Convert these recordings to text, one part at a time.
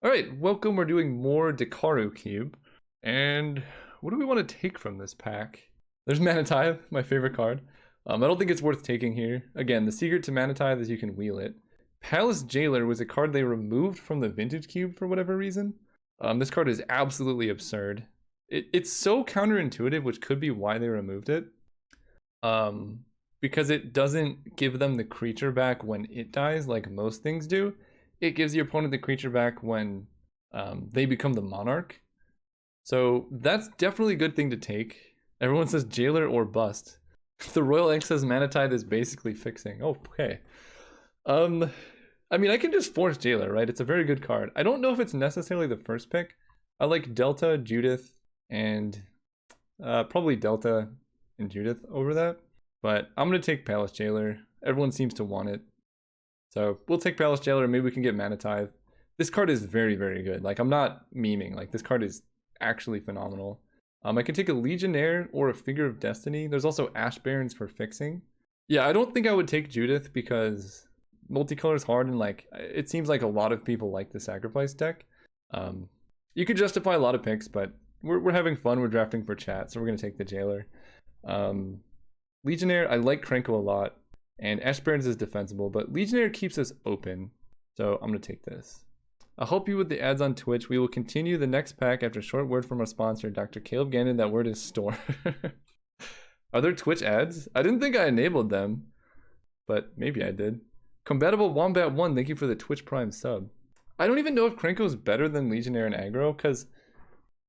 Alright, welcome. We're doing more Dekkaru Cube. And what do we want to take from this pack? There's Mana Tithe, my favorite card. I don't think it's worth taking here. Again, the secret to Mana Tithe is you can wheel it. Palace Jailer was a card they removed from the Vintage Cube for whatever reason. This card is absolutely absurd. It's so counterintuitive, which could be why they removed it. Because it doesn't give them the creature back when it dies like most things do. It gives your opponent the creature back when they become the monarch. So that's definitely a good thing to take. Everyone says Jailer or bust. The Royal Excess Mana Tithe is basically fixing. Oh, okay. I mean, I can just force Jailer, right? It's a very good card. I don't know if it's necessarily the first pick. I like Delta, Judith, and probably Delta and Judith over that. But I'm going to take Palace Jailer. Everyone seems to want it. So we'll take Palace Jailer. Maybe we can get Mana Tithe. This card is very, very good. Like, I'm not memeing. Like, this card is actually phenomenal. I can take a Legionnaire or a Figure of Destiny. There's also Ash Barons for fixing. Yeah, I don't think I would take Judith because multicolor is hard, and like it seems like a lot of people like the Sacrifice deck. You could justify a lot of picks, but we're having fun. We're drafting for chat, so we're gonna take the Jailer. Legionnaire, I like Krenko a lot, and Ash Barons is defensible, but Legionnaire keeps us open, so I'm gonna take this. I'll help you with the ads on Twitch. We will continue the next pack after a short word from our sponsor, Dr. Caleb Gannon. That word is store. Are there Twitch ads? I didn't think I enabled them, but maybe I did. Compatible Wombat 1, thank you for the Twitch Prime sub. I don't even know if Krenko's better than Legionnaire and aggro, because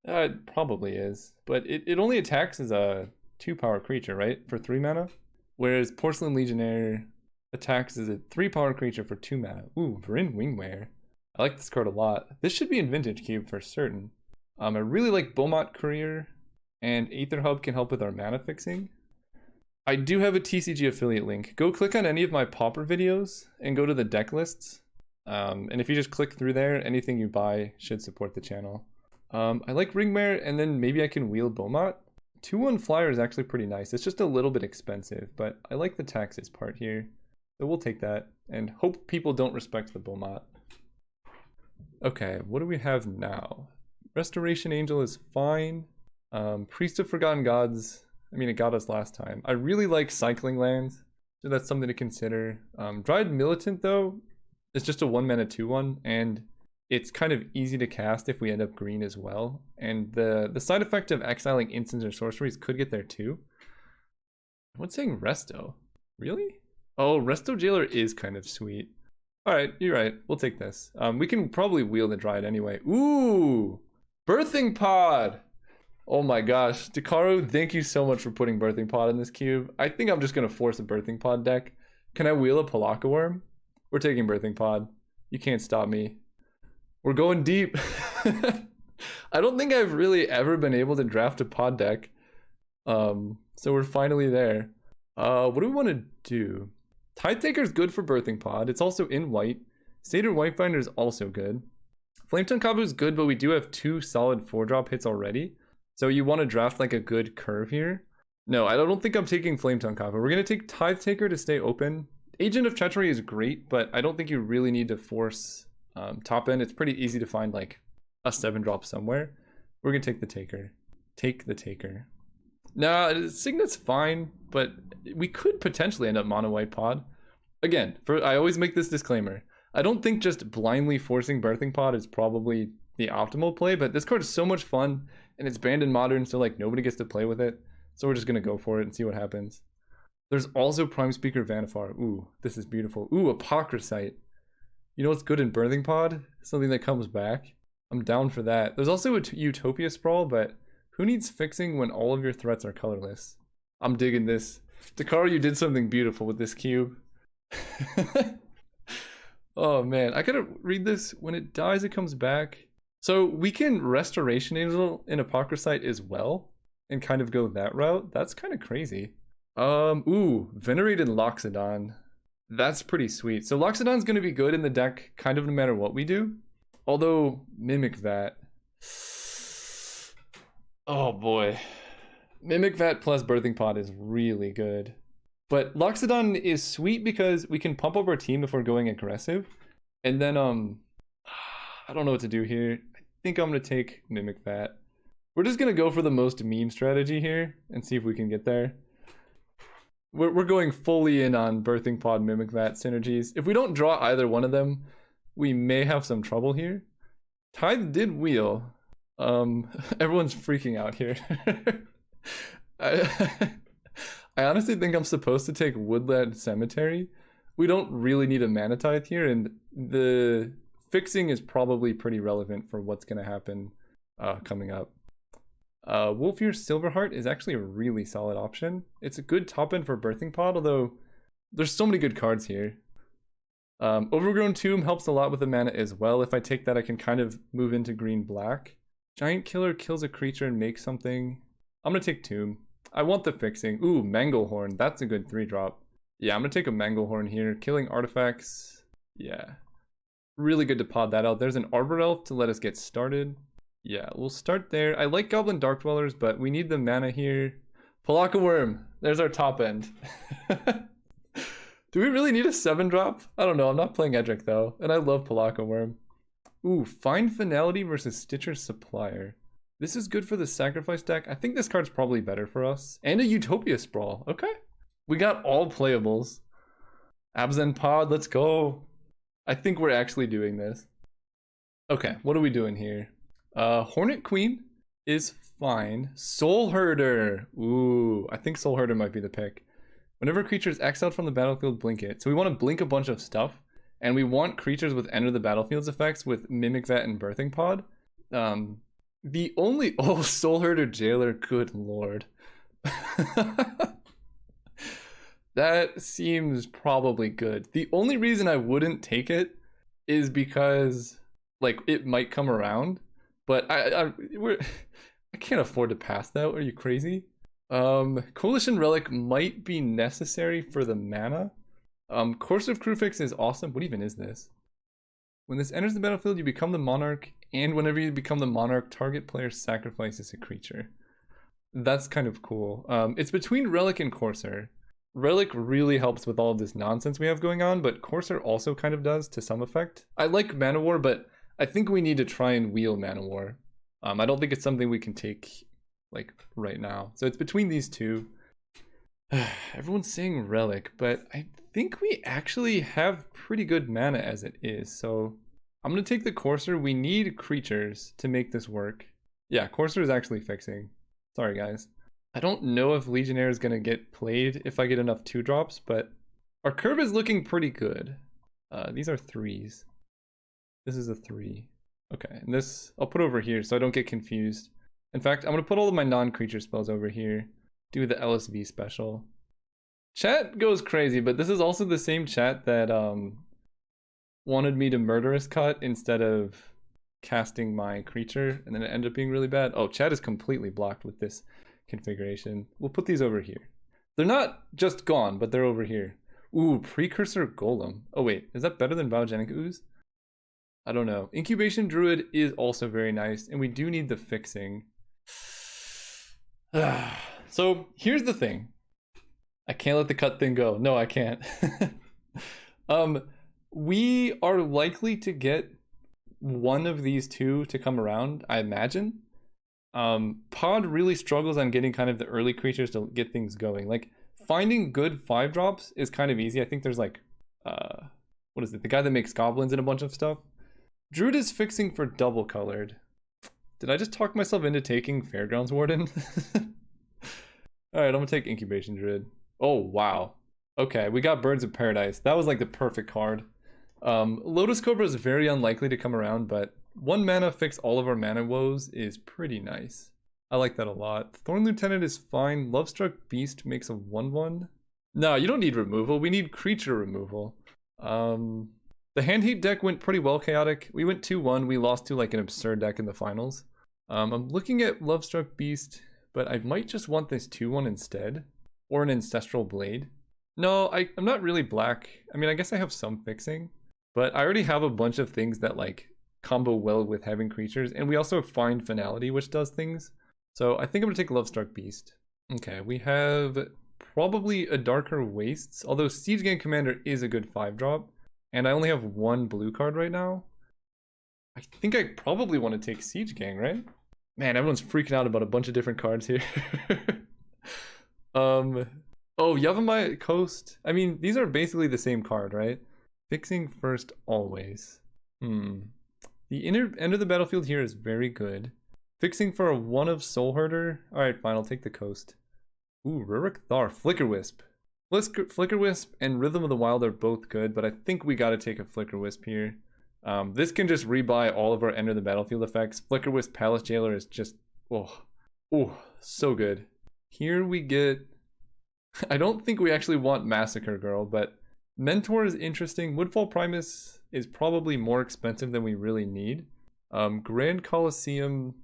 it probably is. But it only attacks as a 2-power creature, right? For 3 mana? Whereas Porcelain Legionnaire attacks as a 3-power creature for 2 mana. Ooh, Vryn Wingwear. I like this card a lot. This should be in Vintage Cube for certain. I really like Beaumont Courier, and Aether Hub can help with our mana fixing. I do have a TCG affiliate link. Go click on any of my Pauper videos and go to the deck lists. And if you just click through there, anything you buy should support the channel. I like Ringmare, and then maybe I can wheel Beaumont. 2-1 flyer is actually pretty nice. It's just a little bit expensive, but I like the taxes part here. So we'll take that and hope people don't respect the Beaumont. Okay, what do we have now? Restoration Angel is fine. Priest of Forgotten Gods, I mean, it got us last time. I really like cycling lands, so that's something to consider. Dryad Militant, though, is just a 1-mana 2-1, and it's kind of easy to cast if we end up green as well. And the side effect of exiling instants or sorceries could get there too. What's saying Resto? Really? Oh, Resto Jailer is kind of sweet. Alright, you're right. We'll take this. We can probably wheel the Dryad anyway. Ooh! Birthing Pod! Oh my gosh. Dekkaru, thank you so much for putting Birthing Pod in this cube. I think I'm just going to force a Birthing Pod deck. Can I wheel a Palaka Worm? We're taking Birthing Pod. You can't stop me. We're going deep. I don't think I've really ever been able to draft a pod deck. So we're finally there. What do we want to do? Tide Taker is good for Birthing Pod. It's also in white. Satyr Whitebinder is also good. Flametongue Kavu is good, but we do have 2 solid 4-drop hits already. So you want to draft like a good curve here. No, I don't think I'm taking Flametongue Kavu. We're going to take Tithe Taker to stay open. Agent of Treachery is great, but I don't think you really need to force top end. It's pretty easy to find like a 7-drop somewhere. We're going to take the Taker. Take the Taker. Nah, Signet's fine, but we could potentially end up mono white pod. Again, I always make this disclaimer. I don't think just blindly forcing Birthing Pod is probably the optimal play, but this card is so much fun, and it's banned in Modern, so like nobody gets to play with it. So we're just gonna go for it and see what happens. There's also Prime Speaker Vanifar. Ooh, this is beautiful. Ooh, Apocryphite. You know what's good in Birthing Pod? Something that comes back. I'm down for that. There's also a Utopia Sprawl, but who needs fixing when all of your threats are colorless? I'm digging this. Dekkaru, you did something beautiful with this cube. Oh man, I gotta read this. When it dies, it comes back. So we can Restoration Angel in Apocryphite as well and kind of go that route. That's kind of crazy. Ooh, Venerated Loxodon. That's pretty sweet. So Loxodon's gonna be good in the deck kind of no matter what we do. Although, Mimic Vat. Oh boy. Mimic Vat plus Birthing Pod is really good. But Loxodon is sweet because we can pump up our team if we're going aggressive. And then, I don't know what to do here. I think I'm going to take Mimic Vat. We're just going to go for the most meme strategy here and see if we can get there. We're going fully in on Birthing Pod Mimic Vat synergies. If we don't draw either one of them, we may have some trouble here. Tithe did wheel. Everyone's freaking out here. I honestly think I'm supposed to take Woodland Cemetery. We don't really need a Mana Tithe here, and the fixing is probably pretty relevant for what's going to happen coming up. Wolfear Silverheart is actually a really solid option. It's a good top end for Birthing Pod, although there's so many good cards here. Overgrown Tomb helps a lot with the mana as well. If I take that, I can kind of move into green-black. Giant Killer kills a creature and makes something. I'm going to take Tomb. I want the fixing. Ooh, Manglehorn. That's a good 3-drop. Yeah, I'm going to take a Manglehorn here. Killing artifacts. Yeah. Really good to pod that out. There's an Arbor Elf to let us get started. Yeah, we'll start there. I like Goblin Dark Dwellers, but we need the mana here. Palaka Worm. There's our top end. Do we really need a 7-drop? I don't know. I'm not playing Edric, though. And I love Palaka Worm. Ooh, Find Finality versus Stitcher's Supplier. This is good for the sacrifice deck. I think this card's probably better for us. And a Utopia Sprawl. Okay. We got all playables. Absent Pod, let's go. I think we're actually doing this. Okay, what are we doing here? Hornet Queen is fine. Soul Herder. Ooh, I think Soul Herder might be the pick. Whenever a creature is exiled from the battlefield, blink it. So we want to blink a bunch of stuff. And we want creatures with Enter the Battlefield's effects with Mimic Vat and Birthing Pod. The only... Oh, Soul Herder Jailer. Good lord. That seems probably good. The only reason I wouldn't take it is because, like, it might come around. But I can't afford to pass that. Are you crazy? Coalition Relic might be necessary for the mana. Course of Crufix is awesome. What even is this? When this enters the battlefield, you become the Monarch, and whenever you become the Monarch, target player sacrifices a creature. That's kind of cool. It's between Relic and Courser. Relic really helps with all of this nonsense we have going on, but Courser also kind of does to some effect. I like Mana War, but I think we need to try and wheel Mana War. I don't think it's something we can take like right now. So it's between these two. Everyone's saying Relic, but I think we actually have pretty good mana as it is. So I'm going to take the Courser. We need creatures to make this work. Yeah, Courser is actually fixing. Sorry, guys. I don't know if Legionnaire is going to get played if I get enough 2-drops, but our curve is looking pretty good. These are 3s. This is a 3. Okay, and this I'll put over here so I don't get confused. In fact, I'm going to put all of my non-creature spells over here. Do the LSV special. Chat goes crazy, but this is also the same chat that wanted me to Murderous Cut instead of casting my creature, and then it ended up being really bad. Oh, chat is completely blocked with this configuration. We'll put these over here. They're not just gone, but they're over here. Ooh, Precursor Golem. Oh wait, is that better than Biogenic Ooze? I don't know. Incubation Druid is also very nice, and we do need the fixing. So here's the thing. I can't let the cut thing go. No, I can't. We are likely to get one of these two to come around, I imagine. Pod really struggles on getting kind of the early creatures to get things going. Like, finding good 5-drops is kind of easy. I think there's like, what is it? The guy that makes goblins and a bunch of stuff. Druid is fixing for double colored. Did I just talk myself into taking Fairgrounds Warden? Alright, I'm gonna take Incubation Druid. Oh, wow. Okay, we got Birds of Paradise. That was like the perfect card. Lotus Cobra is very unlikely to come around, but 1 mana fix all of our mana woes is pretty nice. I like that a lot. Thorn Lieutenant is fine. Lovestruck Beast makes a 1/1. No, you don't need removal. We need creature removal. The Hand Heat deck went pretty well chaotic. We went 2-1. We lost to like an absurd deck in the finals. I'm looking at Lovestruck Beast, but I might just want this 2-1 instead. Or an Ancestral Blade. No, I'm not really black. I mean, I guess I have some fixing. But I already have a bunch of things that like combo well with having creatures. And we also find Finality, which does things. So I think I'm going to take Lovestruck Beast. Okay, we have probably a Darker Wastes. Although Siege Gang Commander is a good 5-drop. And I only have 1 blue card right now. I think I probably want to take Siege Gang, right? Man, everyone's freaking out about a bunch of different cards here. Oh, Yavimaya Coast. I mean, these are basically the same card, right? Fixing first always. The end of the battlefield here is very good. Fixing for a 1 of Soul Herder. Alright, fine, I'll take the coast. Ooh, Rurik Thar. Flicker Wisp. Flicker Wisp and Rhythm of the Wild are both good, but I think we gotta take a Flicker Wisp here. This can just rebuy all of our Enter the Battlefield effects. Flicker Wisp Palace Jailer is just, oh, so good. Here we get, I don't think we actually want Massacre Girl, but Mentor is interesting. Woodfall Primus is probably more expensive than we really need. Grand Coliseum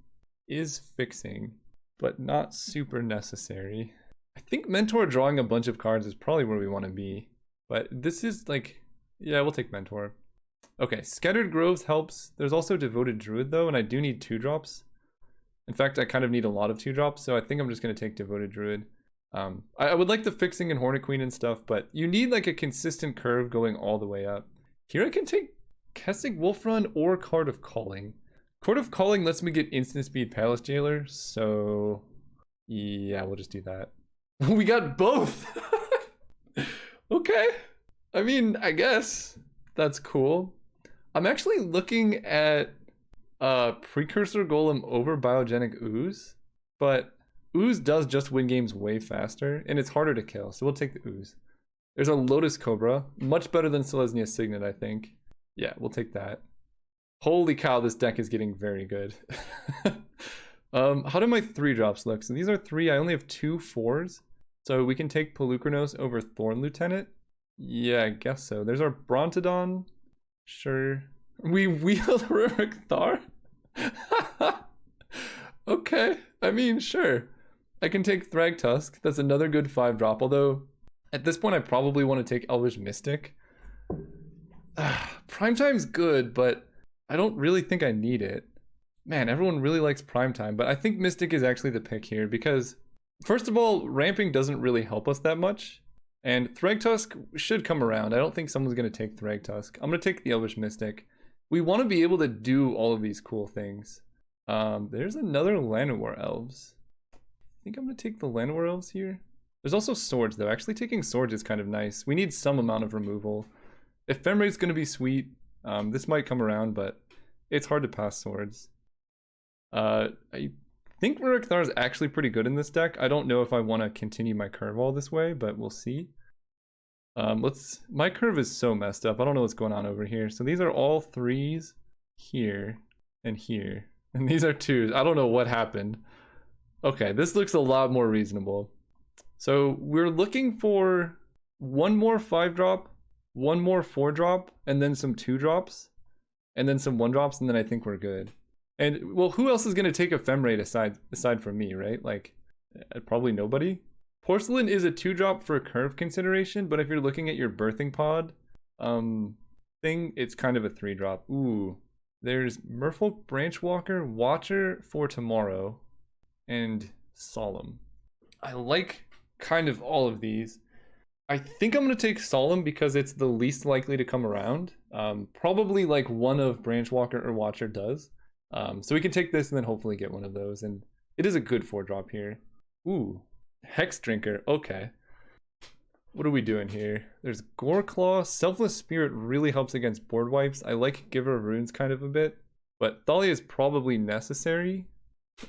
is fixing, but not super necessary. I think Mentor drawing a bunch of cards is probably where we want to be. But this is like, yeah, we'll take Mentor. Okay, Scattered Groves helps. There's also Devoted Druid though, and I do need 2-drops. In fact, I kind of need a lot of 2-drops, so I think I'm just going to take Devoted Druid. I would like the fixing and Hornet Queen and stuff, but you need like a consistent curve going all the way up. Here I can take Kessig Wolfrun or Card of Calling. Card of Calling lets me get instant speed Palace Jailer, so yeah, we'll just do that. We got both! Okay. I mean, I guess that's cool. I'm actually looking at Precursor Golem over Biogenic Ooze, but Ooze does just win games way faster, and it's harder to kill, so we'll take the Ooze. There's a Lotus Cobra, much better than Selesnya Signet, I think. Yeah, we'll take that. Holy cow, this deck is getting very good. How do my 3-drops look? So these are 3, I only have 2 4s. So we can take Pelucranos over Thorn Lieutenant? Yeah, I guess so. There's our Brontodon. Sure. We wield Rurik Thar? Okay, I mean, sure. I can take Thragtusk. That's another good 5-drop, although at this point I probably want to take Elvish Mystic. Primetime's good, but I don't really think I need it. Man, everyone really likes Primetime, but I think Mystic is actually the pick here because, first of all, ramping doesn't really help us that much, and Thragtusk should come around. I don't think someone's going to take Thragtusk. I'm going to take the Elvish Mystic. We want to be able to do all of these cool things. There's another Llanowar Elves. I think I'm going to take the Llanowar Elves here. There's also Swords, though. Actually, taking Swords is kind of nice. We need some amount of removal. Ephemerate's going to be sweet. This might come around, but it's hard to pass Swords. I think Rurik Thar is actually pretty good in this deck. I don't know if I want to continue my curve all this way, but we'll see. My curve is so messed up. I don't know what's going on over here. So these are all 3s here and here. And these are 2s. I don't know what happened. Okay, this looks a lot more reasonable. So we're looking for 1 more 5-drop, 1 more 4-drop, and then some 2-drops, and then some 1-drops, and then I think we're good. And, well, who else is going to take Ephemerate aside from me, right? Like, probably nobody. Porcelain is a 2-drop for curve consideration, but if you're looking at your birthing pod thing, it's kind of a 3-drop. Ooh. There's Merfolk Branchwalker, Watcher for tomorrow, and Solemn. I like kind of all of these. I think I'm going to take Solemn because it's the least likely to come around. Probably like one of Branchwalker or Watcher does. So we can take this and then hopefully get one of those. And it is a good 4-drop here. Ooh, Hex Drinker. Okay. What are we doing here? There's Goreclaw. Selfless Spirit really helps against board wipes. I like Giver of Runes kind of a bit. But Thalia is probably necessary.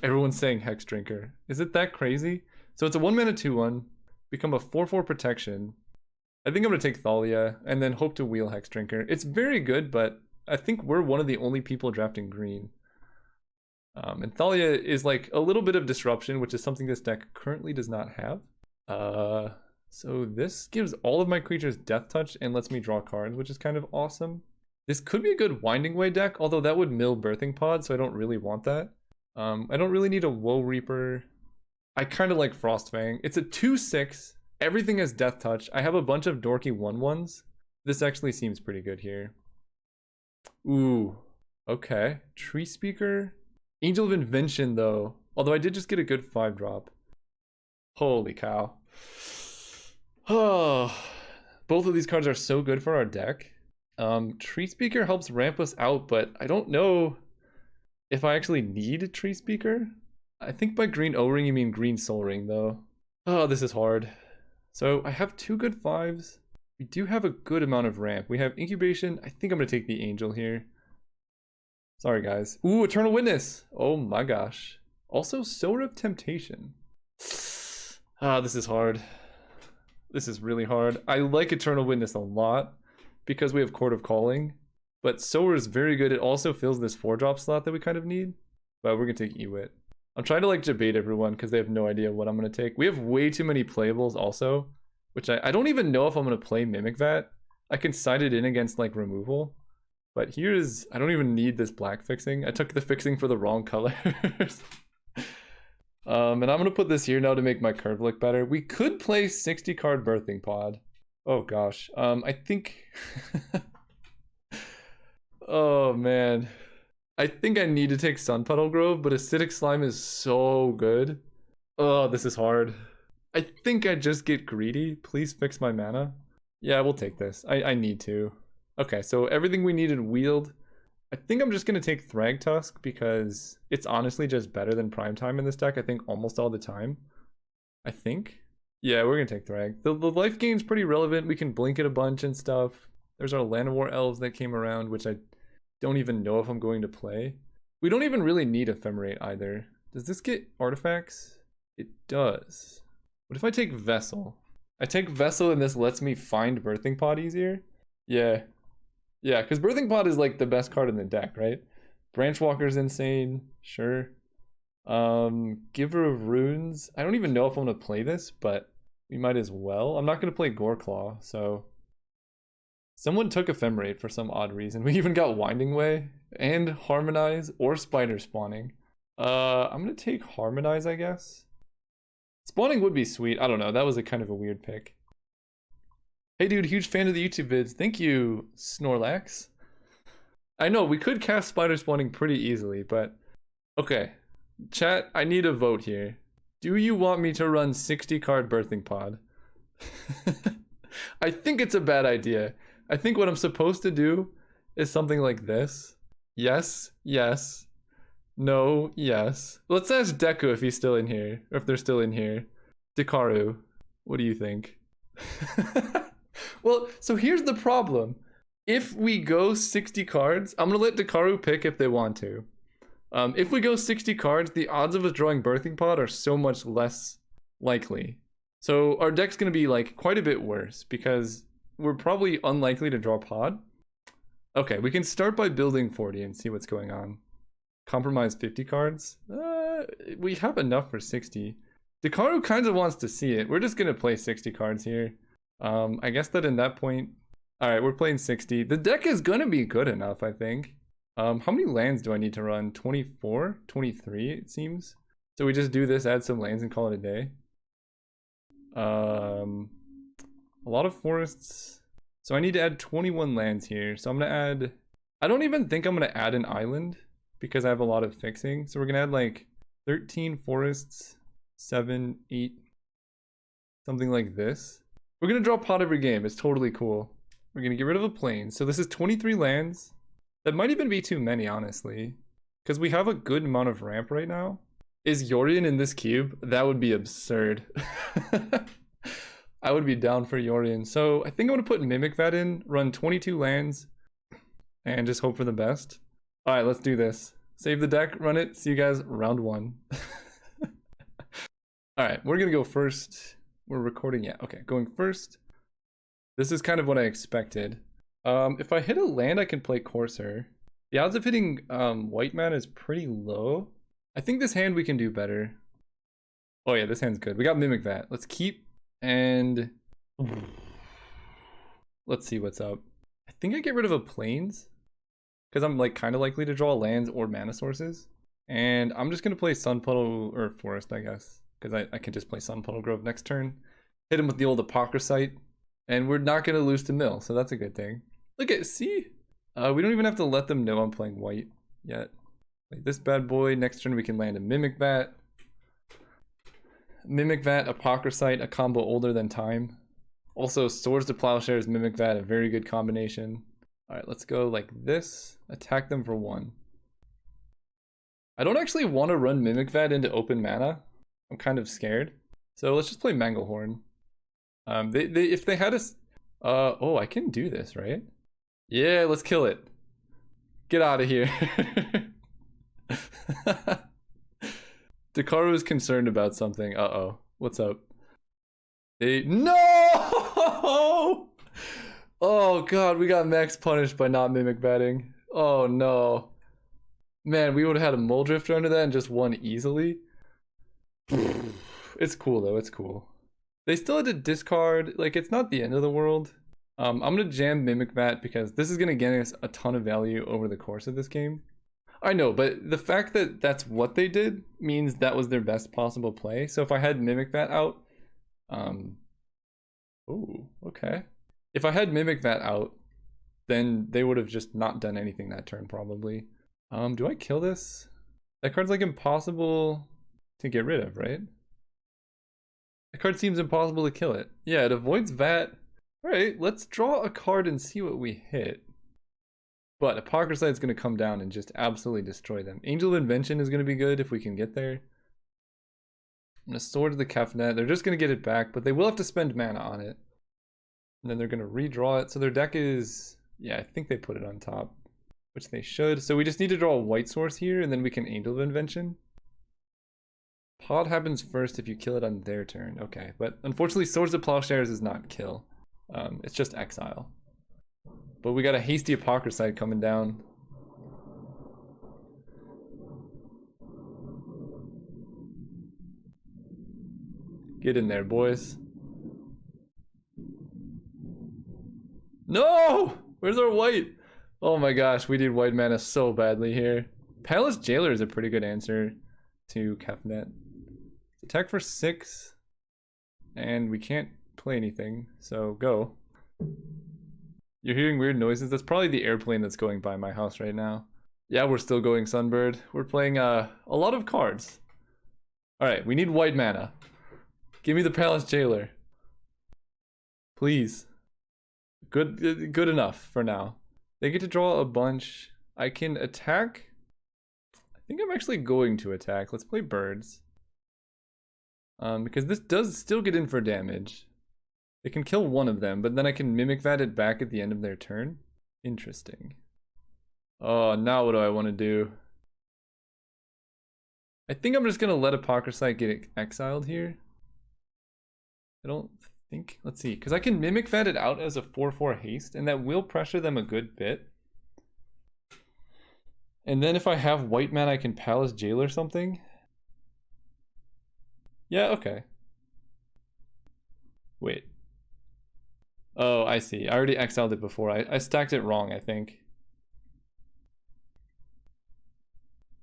Everyone's saying Hex Drinker. Is it that crazy? So it's a 1-mana 2/1. Become a 4/4 protection. I think I'm going to take Thalia and then hope to wheel Hex Drinker. It's very good, but I think we're one of the only people drafting green. And Thalia is like a little bit of disruption, which is something this deck currently does not have. So this gives all of my creatures Death Touch and lets me draw cards, which is kind of awesome. This could be a good Winding Way deck, although that would mill Birthing Pod, so I don't really want that. I don't really need a Woe Reaper. I kind of like Frostfang. It's a 2/6. Everything has Death Touch. I have a bunch of dorky 1/1s. This actually seems pretty good here. Ooh, okay. Tree Speaker. Angel of Invention, though. Although I did just get a good 5-drop. Holy cow. Oh, both of these cards are so good for our deck. Tree Speaker helps ramp us out, but I don't know if I actually need a Tree Speaker. I think by green O-Ring you mean green Soul Ring though. Oh, this is hard. So I have 2 good 5s. We do have a good amount of ramp. We have Incubation. I think I'm gonna take the Angel here. Sorry guys. Ooh, Eternal Witness. Oh my gosh. Also Sower of Temptation. Ah, this is hard. This is really hard. I like Eternal Witness a lot because we have Court of Calling, but Sower is very good. It also fills this 4-drop slot that we kind of need, but we're gonna take Ewit. I'm trying to like debate everyone because they have no idea what I'm gonna take. We have way too many playables also, which I don't even know if I'm gonna play Mimic Vat. I can side it in against like removal, but here's, I don't even need this black fixing. I took the fixing for the wrong colors. And I'm gonna put this here now to make my curve look better. We could play 60 card Birthing Pod. Oh gosh. I think oh man. I think I need to take Sun Puddle Grove, but Acidic Slime is so good. Oh, this is hard. I think I just get greedy. Please fix my mana. Yeah, we'll take this. I need to. Okay, so everything we needed wheeled. I think I'm just going to take Thrag Tusk because it's honestly just better than Primetime in this deck, I think, almost all the time. I think. Yeah, we're going to take Thrag. The life gain's pretty relevant. We can blink it a bunch and stuff. There's our Land of War Elves that came around, which I don't even know if I'm going to play. We don't even really need Ephemerate either. Does this get artifacts? It does. What if I take Vessel? I take Vessel and this lets me find Birthing Pod easier? Yeah. Yeah, because Birthing Pod is like the best card in the deck, right? Branch Walker's insane, sure. Giver of Runes. I don't even know if I'm going to play this, but we might as well. I'm not going to play Goreclaw, so... Someone took Ephemerate for some odd reason. We even got Winding Way and Harmonize or Spider Spawning. I'm going to take Harmonize, I guess. Spawning would be sweet. I don't know. That was a kind of a weird pick. Hey dude, huge fan of the YouTube vids. Thank you, Snorlax. I know, we could cast Spider Spawning pretty easily, but... Okay. Chat, I need a vote here. Do you want me to run 60 card Birthing Pod? I think it's a bad idea. I think what I'm supposed to do is something like this. Yes, yes. No, yes. Let's ask Deku if he's still in here, or if they're still in here. Dekkaru, what do you think? Well, so here's the problem. If we go 60 cards, I'm going to let Dekkaru pick if they want to. If we go 60 cards, the odds of us drawing Birthing Pod are so much less likely. So our deck's going to be like quite a bit worse because we're probably unlikely to draw Pod. Okay, we can start by building 40 and see what's going on. Compromise 50 cards. We have enough for 60. Dekkaru kind of wants to see it. We're just going to play 60 cards here. I guess that in that point... Alright, we're playing 60. The deck is going to be good enough, I think. How many lands do I need to run? 24? 23, it seems. So we just do this, add some lands, and call it a day. A lot of forests. So I need to add 21 lands here. So I'm going to add... I don't even think I'm going to add an island because I have a lot of fixing. So we're going to add like 13 forests, 7, 8, something like this. We're going to draw Pod every game. It's totally cool. We're going to get rid of a plane. So this is 23 lands. That might even be too many, honestly. Because we have a good amount of ramp right now. Is Yorion in this cube? That would be absurd. I would be down for Yorion. So I think I'm going to put Mimic Vat in, run 22 lands, and just hope for the best. Alright, let's do this. Save the deck, run it. See you guys round 1. Alright, we're going to go first. We're recording, yeah. Okay, going first. This is kind of what I expected. If I hit a land, I can play Corsair. The odds of hitting white mana is pretty low. I think this hand we can do better. Oh yeah, this hand's good. We got Mimic Vat. Let's keep and let's see what's up. I think I get rid of a plains because I'm like kind of likely to draw lands or mana sources. And I'm just gonna play Sun Puddle or Forest, I guess, because I can just play Sun Puddle Grove next turn. Hit him with the old Apocryphite, and we're not gonna lose to mill, so that's a good thing. Look at, see? We don't even have to let them know I'm playing white yet. Like this bad boy, next turn we can land a Mimic Vat. Mimic Vat, Apocryphite, a combo older than time. Also, Swords to Plowshares, Mimic Vat, a very good combination. All right, let's go like this. Attack them for 1. I don't actually want to run Mimic Vat into open mana. I'm kind of scared. So let's just play Manglehorn. If they had a... oh, I can do this, right? Yeah, let's kill it. Get out of here. Dekkaru is concerned about something. Uh-oh. What's up? No! Oh god, we got max punished by not Mimic Vatting. Oh no. Man, we would have had a Muldrifter under that and just won easily. It's cool though, it's cool. They still had to discard, like it's not the end of the world. I'm gonna jam Mimic Vat because this is gonna get us a ton of value over the course of this game. I know, but the fact that that's what they did means that was their best possible play. So if I had Mimic Vat out, ooh, okay. If I had Mimic Vat out, then they would have just not done anything that turn probably. Do I kill this? That card's like impossible to get rid of, right? That card seems impossible to kill it. Yeah, it avoids Vat. Alright, let's draw a card and see what we hit. But Apocryphite is going to come down and just absolutely destroy them. Angel of Invention is going to be good if we can get there. I'm going to Sword the Kefnet. They're just going to get it back, but they will have to spend mana on it. And then they're going to redraw it. So their deck is... yeah, I think they put it on top, which they should. So we just need to draw a white source here, and then we can Angel of Invention. Pod happens first if you kill it on their turn. Okay, but unfortunately Swords of Plowshares is not kill. It's just exile. But we got a hasty Apocryphite coming down. Get in there, boys. No! Where's our white? Oh my gosh, we need white mana so badly here. Palace Jailer is a pretty good answer to Kefnet. Attack for 6. And we can't play anything, so go. You're hearing weird noises? That's probably the airplane that's going by my house right now. Yeah, we're still going Sunbird. We're playing a lot of cards. Alright, we need white mana. Give me the Palace Jailer. Please. Good enough for now. They get to draw a bunch. I can attack. I think I'm actually going to attack. Let's play birds. Because this does still get in for damage. It can kill one of them, but then I can Mimic Vat it back at the end of their turn. Interesting. Oh, now what do I want to do? I think I'm just going to let Apocryphite get exiled here. I don't think... let's see. Because I can Mimic Vat it out as a 4/4 haste, and that will pressure them a good bit. And then if I have white mana, I can Palace Jailer something. Yeah, okay. Wait. Oh, I see. I already exiled it before. I stacked it wrong, I think.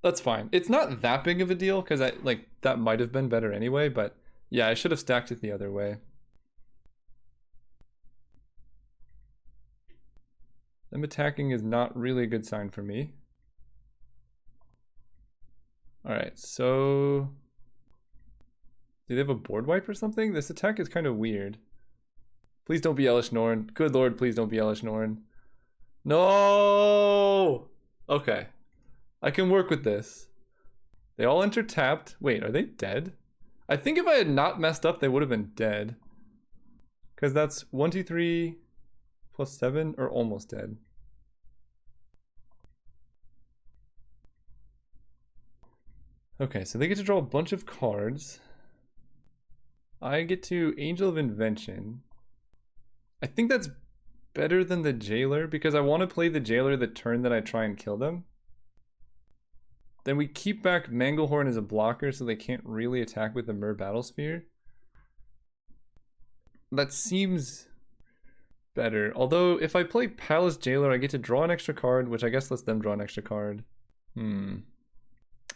That's fine. It's not that big of a deal, because that might have been better anyway, but yeah, I should have stacked it the other way. Them attacking is not really a good sign for me. Alright, so... do they have a board wipe or something? This attack is kind of weird. Please don't be Elish Norn. Good lord, please don't be Elish Norn. No! Okay. I can work with this. They all enter tapped. Wait, are they dead? I think if I had not messed up, they would have been dead. Because that's 1, 2, 3 plus 7, or almost dead. Okay, so they get to draw a bunch of cards. I get to Angel of Invention. I think that's better than the Jailer because I want to play the Jailer the turn that I try and kill them. Then we keep back Manglehorn as a blocker so they can't really attack with the Myr Battlesphere. That seems better. Although if I play Palace Jailer, I get to draw an extra card, which I guess lets them draw an extra card. I'm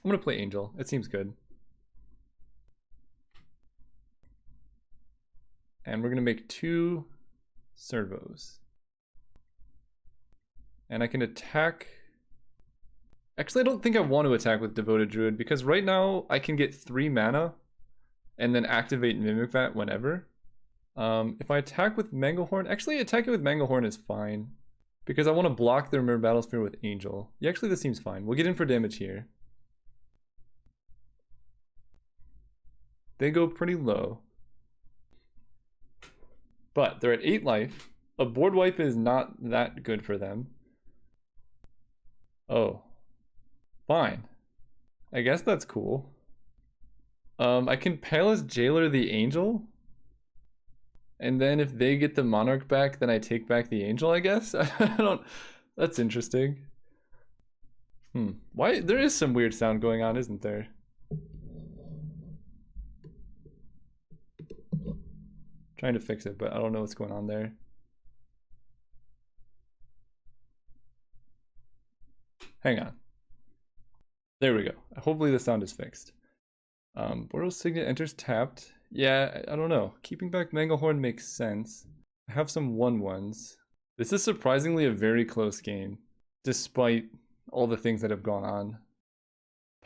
going to play Angel. It seems good. And we're going to make 2 servos. And I can attack... actually, I don't think I want to attack with Devoted Druid because right now I can get 3 mana and then activate Mimic Vat whenever. If I attack with Manglehorn... actually, attacking with Manglehorn is fine because I want to block their Mirror Battlesphere with Angel. Yeah, actually this seems fine. We'll get in for damage here. They go pretty low. But they're at 8 life. A board wipe is not that good for them. Oh. Fine. I guess that's cool. I can Palace Jailer the Angel. And then if they get the Monarch back, then I take back the Angel, I guess? I don't... That's interesting. Why? There is some weird sound going on, isn't there? Trying to fix it, but I don't know what's going on there. Hang on. There we go. Hopefully the sound is fixed. Boros Signet enters tapped. Yeah, I don't know. Keeping back Manglehorn makes sense. I have some 1/1s. This is surprisingly a very close game, despite all the things that have gone on.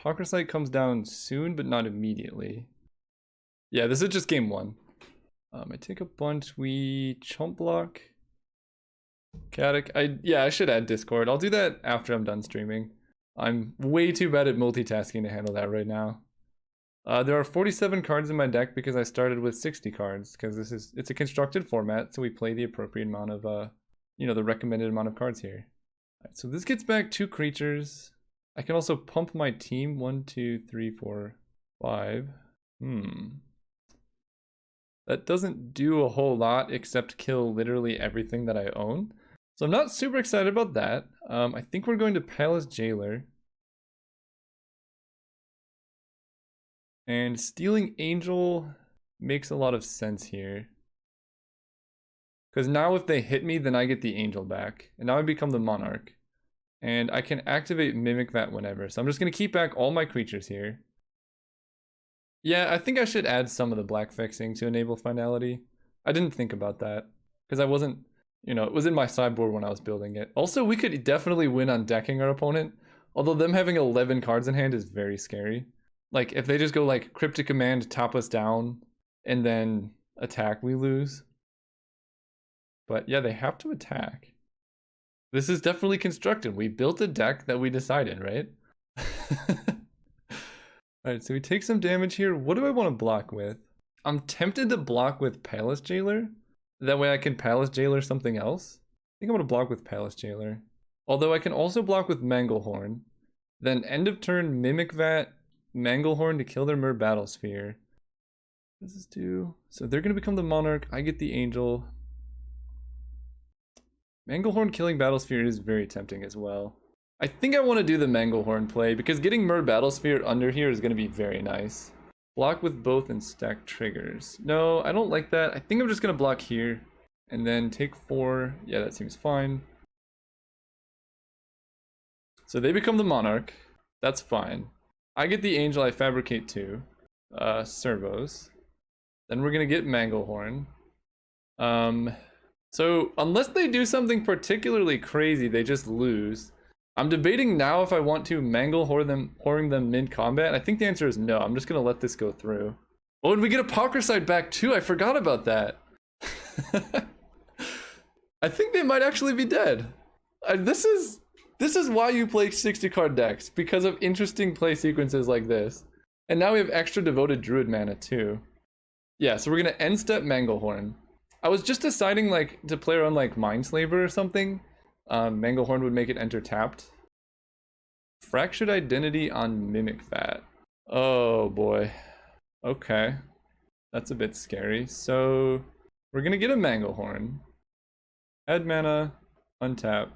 Pockersight comes down soon, but not immediately. Yeah, this is just game 1. I take a bunch. We chump block. Chaotic. I should add Discord. I'll do that after I'm done streaming. I'm way too bad at multitasking to handle that right now. There are 47 cards in my deck because I started with 60 cards, because it's a constructed format, so we play the appropriate amount of the recommended amount of cards here. Alright, so this gets back 2 creatures. I can also pump my team. 1, 2, 3, 4, 5. That doesn't do a whole lot except kill literally everything that I own. So I'm not super excited about that. I think we're going to Palace Jailer. And stealing Angel makes a lot of sense here. Because now if they hit me, then I get the Angel back. And now I become the Monarch. And I can activate Mimic that whenever. So I'm just going to keep back all my creatures here. Yeah, I think I should add some of the black fixing to enable finality. I didn't think about that. Because I wasn't, it was in my sideboard when I was building it. Also, we could definitely win on decking our opponent. Although them having 11 cards in hand is very scary. Like, if they just go like Cryptic Command, top us down, and then attack, we lose. But yeah, they have to attack. This is definitely constructed. We built a deck that we decided, right? Alright, so we take some damage here. What do I want to block with? I'm tempted to block with Palace Jailer. That way I can Palace Jailer something else. I think I'm going to block with Palace Jailer. Although I can also block with Manglehorn. Then end of turn, Mimic Vat, Manglehorn to kill their Mirror Battlesphere. What does this do? So they're going to become the Monarch. I get the Angel. Manglehorn killing Battlesphere is very tempting as well. I think I want to do the Manglehorn play because getting Mirror Battlesphere under here is going to be very nice. Block with both and stack triggers. No, I don't like that. I think I'm just going to block here and then take 4. Yeah, that seems fine. So they become the Monarch. That's fine. I get the Angel, I fabricate 2 servos. Then we're gonna get Manglehorn. So unless they do something particularly crazy, they just lose. I'm debating now if I want to Manglehorn them mid-combat. I think the answer is no. I'm just gonna let this go through. Oh, and we get a Pockersight back too. I forgot about that. I think they might actually be dead. This is why you play 60 card decks, because of interesting play sequences like this. And now we have extra devoted Druid mana too. Yeah, so we're gonna end step Manglehorn. I was just deciding like to play around like Mindslaver or something. Manglehorn would make it enter tapped. Fractured Identity on Mimic Vat. Oh boy. Okay. That's a bit scary. So we're gonna get a Manglehorn. Add mana, untap.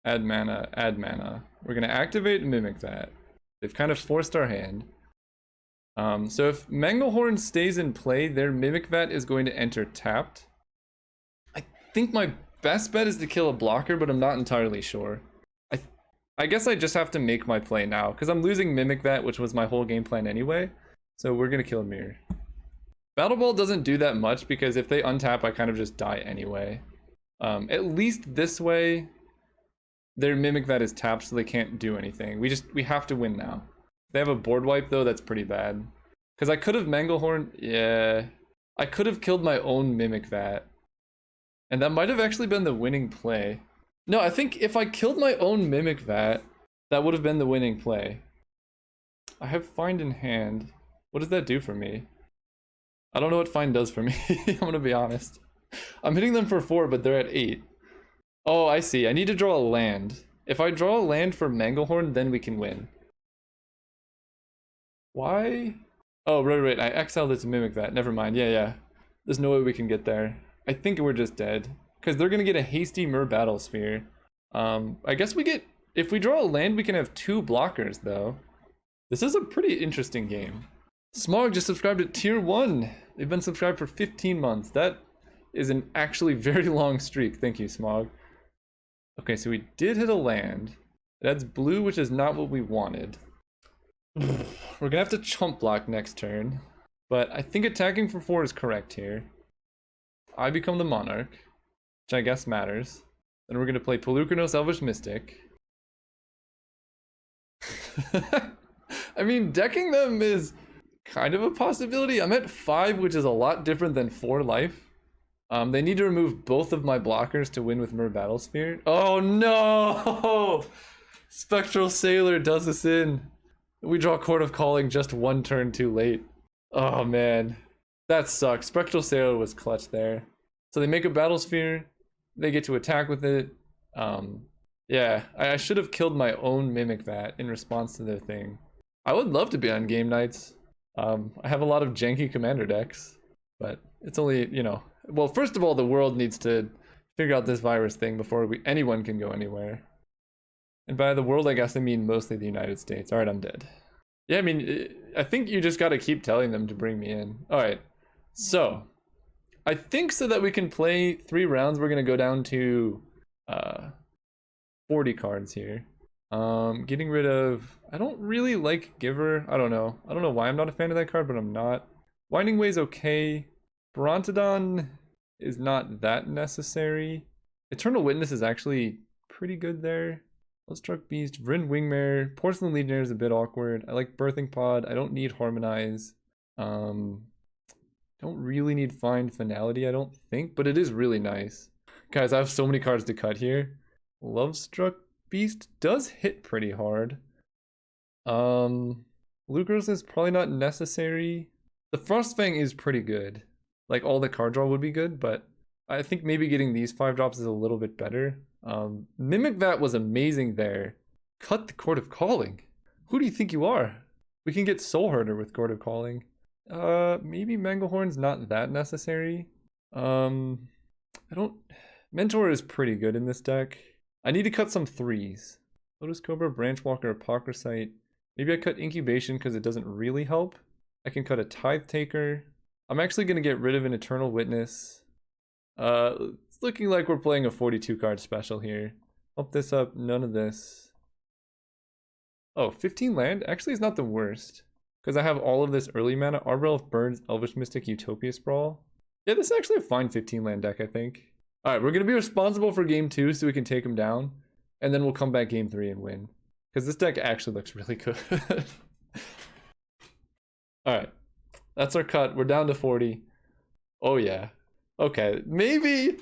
Add mana, add mana. We're gonna activate Mimic Vat. They've kind of forced our hand. So if Manglehorn stays in play, their Mimic Vat is going to enter tapped. I think my best bet is to kill a blocker, but I'm not entirely sure. I guess I just have to make my play now, because I'm losing Mimic Vat, which was my whole game plan anyway. So we're gonna kill a mirror. Battle Ball doesn't do that much, because if they untap, I kind of just die anyway. At least this way, their Mimic Vat is tapped, so they can't do anything. We have to win now. If they have a board wipe though, that's pretty bad. Because I could have Manglehorn, yeah. I could have killed my own Mimic Vat. And that might have actually been the winning play. No, I think if I killed my own Mimic Vat, that would have been the winning play. I have Find in hand. What does that do for me? I don't know what Find does for me. I'm gonna be honest. I'm hitting them for 4, but they're at 8. Oh, I see. I need to draw a land. If I draw a land for Manglehorn, then we can win. Why? Oh, right. I exiled it to Mimic Vat. Never mind. Yeah. There's no way we can get there. I think we're just dead. Because they're gonna get a hasty Mer Battle Sphere. I guess we get... If we draw a land, we can have 2 blockers, though. This is a pretty interesting game. Smog just subscribed to Tier 1. They've been subscribed for 15 months. That is an actually very long streak. Thank you, Smog. Okay, so we did hit a land. That's blue, which is not what we wanted. We're gonna have to chump block next turn. But I think attacking for 4 is correct here. I become the Monarch, which I guess matters. Then we're gonna play Pelucranos Elvish Mystic. I mean, decking them is kind of a possibility. I'm at 5, which is a lot different than 4 life. They need to remove both of my blockers to win with Mer Battlesphere. Oh no! Spectral Sailor does us in. We draw Court of Calling just 1 turn too late. Oh man. That sucks. Spectral Sailor was clutch there. So they make a Battlesphere. They get to attack with it. Yeah, I should have killed my own Mimic Vat in response to their thing. I would love to be on game nights. I have a lot of janky commander decks, but it's only, you know... Well, first of all, the world needs to figure out this virus thing before anyone can go anywhere. And by the world, I guess I mean mostly the United States. Alright, I'm dead. Yeah, I mean, I think you just gotta keep telling them to bring me in. Alright, so... I think so that we can play 3 rounds, we're gonna go down to 40 cards here. Getting rid of... I don't really like Giver. I don't know why I'm not a fan of that card, but I'm not. Winding Way's okay. Brontodon is not that necessary. Eternal Witness is actually pretty good there. Struck Beast, Vryn Wingmare, Porcelain Legionnaire is a bit awkward. I like Birthing Pod. I don't need Harmonize. Don't really need Find Finality, I don't think, but it is really nice. Guys, I have so many cards to cut here. Lovestruck Beast does hit pretty hard. Lucros is probably not necessary. The Frostfang is pretty good. Like, all the card draw would be good, but I think maybe getting these 5 drops is a little bit better. Mimic Vat was amazing there. Cut the Court of Calling. Who do you think you are? We can get Soul Herder with Court of Calling. Maybe Manglehorn's not that necessary. Mentor is pretty good in this deck. I need to cut some 3s. Lotus Cobra, Branchwalker, Apocryphite. Maybe I cut Incubation because it doesn't really help. I can cut a Tithe Taker. I'm actually going to get rid of an Eternal Witness. It's looking like we're playing a 42 card special here. Up this up, none of this. Oh, 15 land? Actually, it's not the worst. Because I have all of this early mana. Arbor Elf, Burns, Elvish Mystic, Utopia Sprawl. Yeah, this is actually a fine 15 land deck, I think. Alright, we're going to be responsible for game 2 so we can take him down. And then we'll come back game 3 and win. Because this deck actually looks really good. Alright, that's our cut. We're down to 40. Oh yeah. Okay, maybe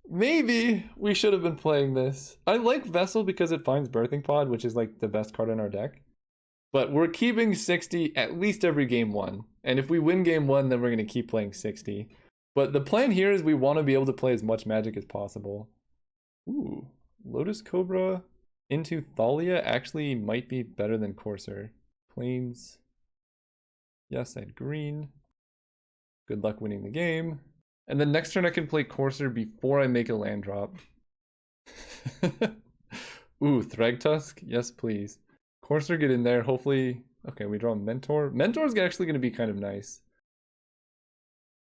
we should have been playing this. I like Vessel because it finds Birthing Pod, which is like the best card in our deck. But we're keeping 60 at least every game 1. And if we win game 1, then we're going to keep playing 60. But the plan here is we want to be able to play as much Magic as possible. Ooh, Lotus Cobra into Thalia actually might be better than Courser. Plains. Yes, I had green. Good luck winning the game. And then next turn I can play Courser before I make a land drop. Ooh, Thragtusk? Yes, please. Courser, get in there. Hopefully... Okay, we draw Mentor. Mentor's actually going to be kind of nice.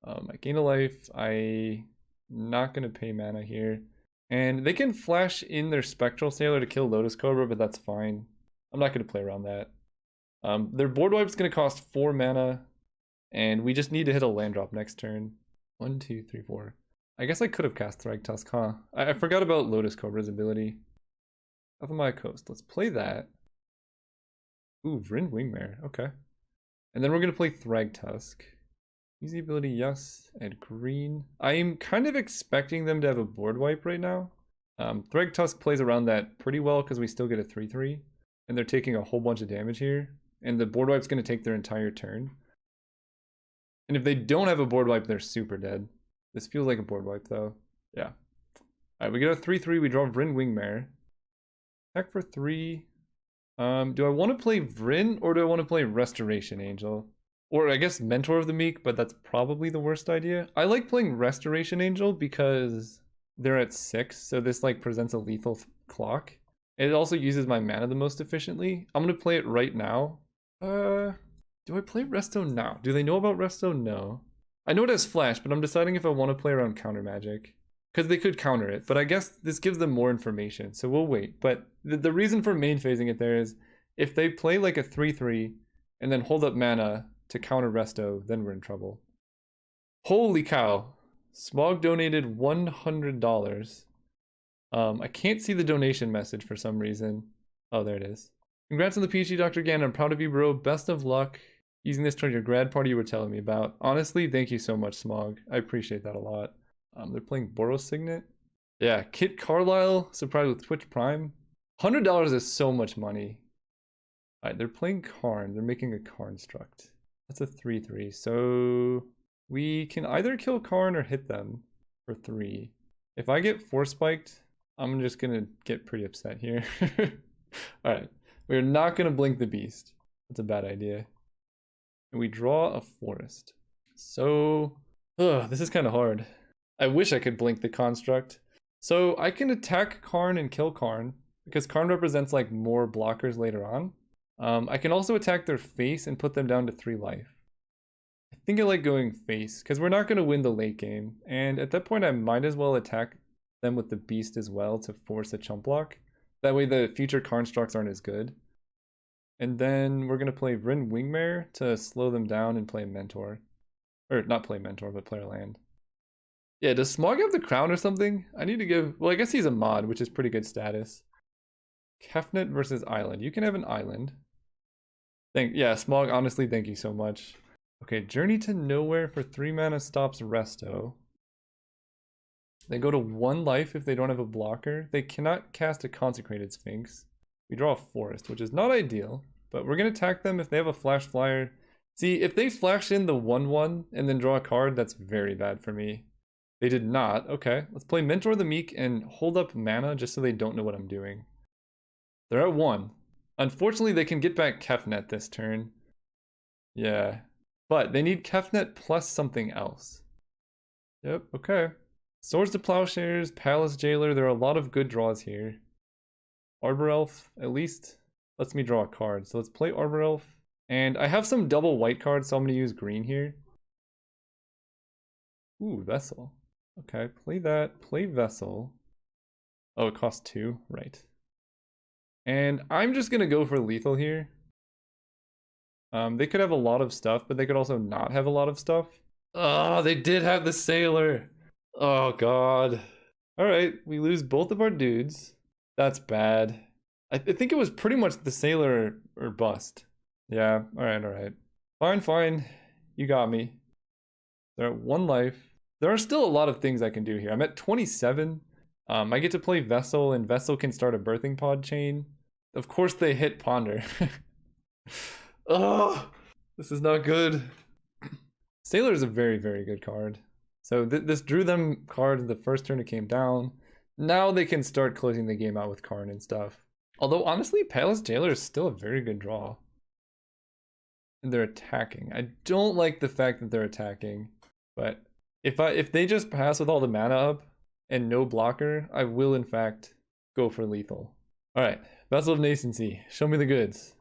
I gain a life. I'm not going to pay mana here. And they can flash in their Spectral Sailor to kill Lotus Cobra, but that's fine. I'm not going to play around that. Their board wipe's going to cost 4 mana. And we just need to hit a land drop next turn. 1, 2, 3, 4. I guess I could have cast Thragtusk, huh? I forgot about Lotus Cobra's ability. Alphamaya Coast. Let's play that. Ooh, Vryn Wingmare. Okay. And then we're going to play Thragtusk. Easy ability, yes. And green. I'm kind of expecting them to have a board wipe right now. Threg Tusk plays around that pretty well because we still get a 3/3. And they're taking a whole bunch of damage here. And the board wipe's going to take their entire turn. And if they don't have a board wipe, they're super dead. This feels like a board wipe though. Yeah. Alright, we get a 3/3. We draw Vryn Wingmare. Attack for 3. Do I want to play Vryn or do I want to play Restoration Angel? Or I guess Mentor of the Meek, but that's probably the worst idea. I like playing Restoration Angel because they're at 6, so this like presents a lethal clock. It also uses my mana the most efficiently. I'm going to play it right now. Do I play Resto now? Do they know about Resto? No. I know it has Flash, but I'm deciding if I want to play around Counter Magic. Because they could counter it, but I guess this gives them more information, so we'll wait. But the reason for main phasing it there is if they play like a 3/3 and then hold up mana to counter Resto, then we're in trouble. Holy cow. Smog donated $100. I can't see the donation message for some reason. Oh, there it is. Congrats on the PhD, Dr. Gann. I'm proud of you, bro. Best of luck using this toward your grad party you were telling me about. Honestly, thank you so much, Smog. I appreciate that a lot. They're playing Boros Signet. Yeah, Kit Carlisle, surprised with Twitch Prime. $100 is so much money. Alright, they're playing Karn. They're making a Karn struct. That's a 3/3. So we can either kill Karn or hit them for 3. If I get 4 spiked, I'm just gonna get pretty upset here. Alright, we're not gonna blink the beast. That's a bad idea. And we draw a forest. So, this is kind of hard. I wish I could blink the construct. So I can attack Karn and kill Karn because Karn represents like more blockers later on. I can also attack their face and put them down to 3 life. I think I like going face because we're not going to win the late game. And at that point I might as well attack them with the beast as well to force a chump block. That way the future constructs aren't as good. And then we're going to play Vryn Wingmare to slow them down and play Mentor. Or not play Mentor, but play a land. Yeah, does Smog have the crown or something? I need to give... Well, I guess he's a mod, which is pretty good status. Kefnet versus Island. You can have an island. Yeah, Smog, honestly, thank you so much. Okay, Journey to Nowhere for 3 mana stops Resto. They go to 1 life if they don't have a blocker. They cannot cast a Consecrated Sphinx. We draw a forest, which is not ideal. But we're going to attack them if they have a Flash Flyer. See, if they flash in the 1/1 and then draw a card, that's very bad for me. They did not. Okay, let's play Mentor the Meek and hold up mana just so they don't know what I'm doing. They're at 1. Unfortunately, they can get back Kefnet this turn. Yeah, but they need Kefnet plus something else. Yep, okay. Swords to Plowshares, Palace Jailer. There are a lot of good draws here. Arbor Elf, at least, lets me draw a card. So let's play Arbor Elf. And I have some double white cards, so I'm going to use green here. Ooh, Vessel. Okay, play that. Play Vessel. Oh, it costs 2. Right. And I'm just going to go for lethal here. They could have a lot of stuff, but they could also not have a lot of stuff. Oh, they did have the Sailor. Oh, God. Alright, we lose both of our dudes. That's bad. I think it was pretty much the Sailor or bust. Yeah, alright. Fine. You got me. They're at 1 life. There are still a lot of things I can do here. I'm at 27. I get to play Vessel, and Vessel can start a Birthing Pod chain. Of course they hit Ponder. Oh, this is not good. Sailor is a very, very good card. So this drew them cards the first turn it came down. Now they can start closing the game out with Karn and stuff. Although, honestly, Palace Jailer is still a very good draw. And they're attacking. I don't like the fact that they're attacking, but if they just pass with all the mana up and no blocker, I will in fact go for lethal. Alright, Vessel of Nascency, show me the goods.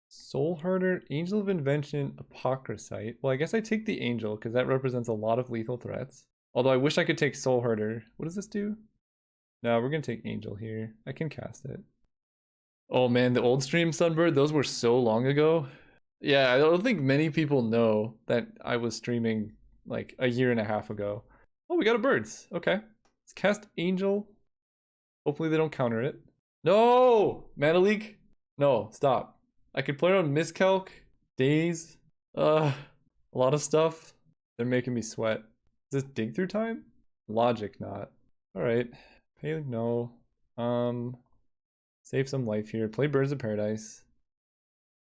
Soul Herder, Angel of Invention, Apocryphite. Well, I guess I take the Angel because that represents a lot of lethal threats. Although I wish I could take Soul Herder. What does this do? No, we're going to take Angel here. I can cast it. Oh man, the old stream Sunbird, those were so long ago. Yeah, I don't think many people know that I was streaming like a year and a half ago. Oh, we got a birds. Okay. Let's cast Angel. Hopefully they don't counter it. No! Mana Leak? No, stop. I could play around Miscalc, Daze. A lot of stuff. They're making me sweat. Is this dig through time? Logic not. Alright. Pay no. Save some life here. Play Birds of Paradise.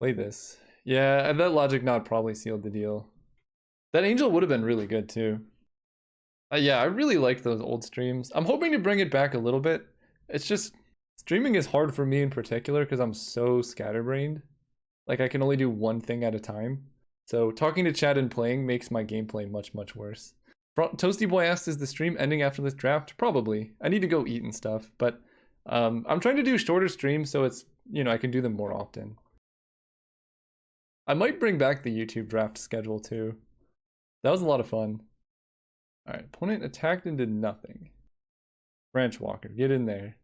Play this. Yeah, and that logic not probably sealed the deal. That angel would have been really good too. Yeah, I really like those old streams. I'm hoping to bring it back a little bit. It's just streaming is hard for me in particular because I'm so scatterbrained. Like I can only do one thing at a time. So talking to chat and playing makes my gameplay much, much worse. Toasty Boy asked, is the stream ending after this draft? Probably. I need to go eat and stuff, but I'm trying to do shorter streams so it's, you know, I can do them more often. I might bring back the YouTube draft schedule too. That was a lot of fun. Alright, opponent attacked and did nothing. Branch Walker, get in there.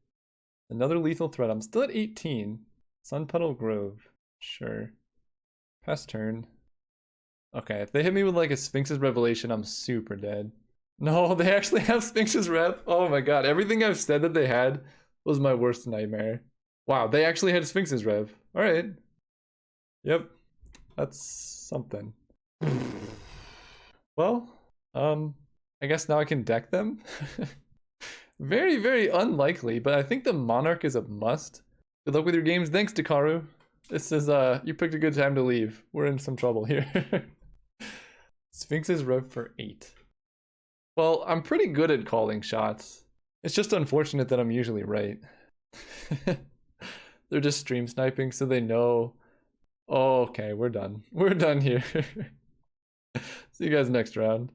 Another lethal threat. I'm still at 18. Sun Petal Grove. Sure. Pass turn. Okay, if they hit me with like a Sphinx's Revelation, I'm super dead. No, they actually have Sphinx's Rev. Oh my god, everything I've said that they had was my worst nightmare. Wow, they actually had Sphinx's Rev. Alright. Yep. That's something. Well, I guess now I can deck them. Very, very unlikely, but I think the Monarch is a must. Good luck with your games. Thanks, Dekkaru. This is, you picked a good time to leave. We're in some trouble here. Sphinx's Rev for 8. Well, I'm pretty good at calling shots. It's just unfortunate that I'm usually right. They're just stream sniping so they know. Oh, okay, we're done. We're done here. See you guys next round.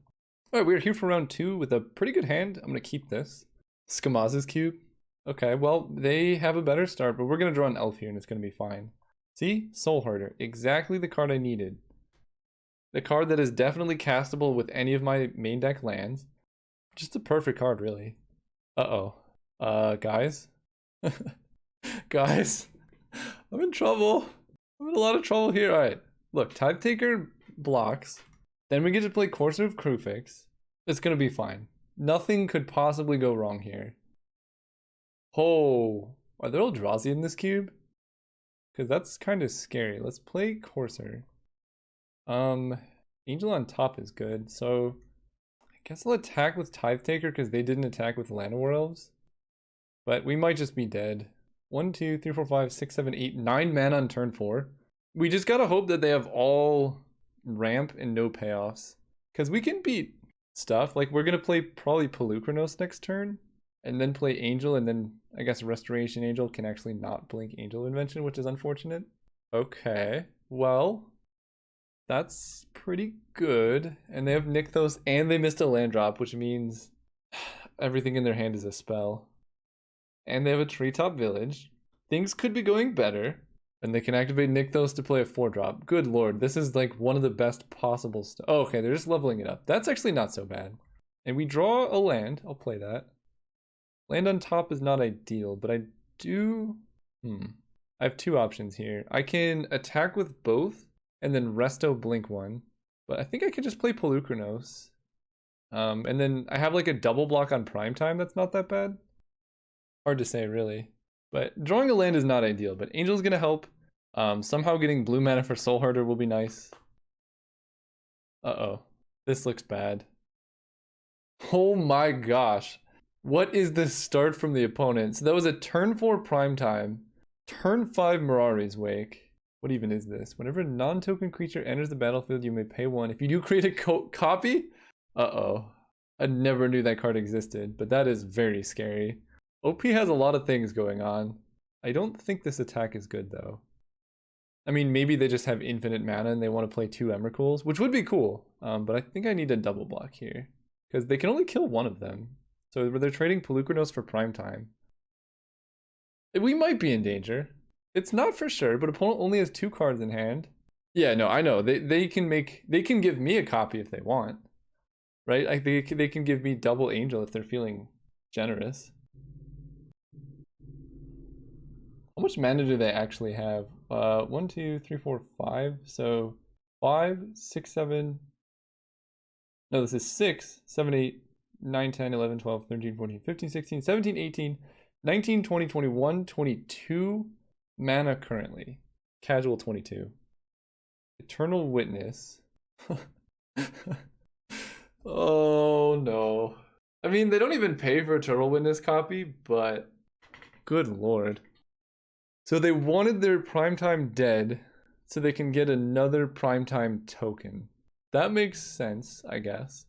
Alright, we're here for round 2 with a pretty good hand. I'm gonna keep this. Skamaz's Cube. Okay, well, they have a better start, but we're gonna draw an elf here and it's gonna be fine. See? Soul Herder. Exactly the card I needed. The card that is definitely castable with any of my main deck lands. Just a perfect card, really. Uh-oh. Guys? Guys? I'm in trouble. I'm in a lot of trouble here. Alright, look, Tithe Taker blocks. Then we get to play Courser of Krufix. It's gonna be fine. Nothing could possibly go wrong here. Oh, are there Eldrazi in this cube? Because that's kind of scary. Let's play Courser. Angel on top is good, so I guess I'll attack with Tithe Taker because they didn't attack with Llanowar Elves. But we might just be dead. 1, 2, 3, 4, 5, 6, 7, 8, 9 mana on turn 4. We just gotta hope that they have all ramp and no payoffs. Because we can beat stuff. Like, we're gonna play probably Pelucranos next turn. And then play Angel, and then I guess Restoration Angel can actually not blink Angel Invention, which is unfortunate. Okay, well, that's pretty good. And they have Nykthos, and they missed a land drop, which means everything in their hand is a spell. And they have a Treetop Village. Things could be going better. And they can activate Nykthos to play a 4-drop. Good lord, this is like one of the best possible stuff. Oh, okay, they're just leveling it up. That's actually not so bad. And we draw a land. I'll play that. Land on top is not ideal, but I do... I have 2 options here. I can attack with both and then Resto blink 1. But I think I could just play Pelucranos. And then I have like a double block on prime time that's not that bad. Hard to say, really. But drawing a land is not ideal, but Angel's gonna help. Somehow getting blue mana for Soul Herder will be nice. Uh-oh. This looks bad. Oh my gosh. What is this start from the opponent? So that was a turn 4 prime time. Turn 5 Mirari's Wake. What even is this? Whenever a non-token creature enters the battlefield, you may pay 1. If you do create a copy? Uh-oh. I never knew that card existed, but that is very scary. OP has a lot of things going on. I don't think this attack is good, though. I mean, maybe they just have infinite mana and they want to play 2 Emrakuls, which would be cool. But I think I need a double block here. Because they can only kill one of them. So they're trading Pelucranos for prime time. We might be in danger. It's not for sure, but opponent only has 2 cards in hand. Yeah, no, I know. They can give me a copy if they want. Right? Like they can give me double Angel if they're feeling generous. How much mana do they actually have? 1, 2, 3, 4, 5. So 5, 6, 7. No, this is 6, 7, 8, 9, 10, 11, 12, 13, 14, 15, 16, 17, 18, 19, 20, 21, 22 mana currently. Casual 22. Eternal Witness. Oh no. I mean, they don't even pay for a Turtle Witness copy, but good lord. So they wanted their primetime dead so they can get another primetime token. That makes sense, I guess.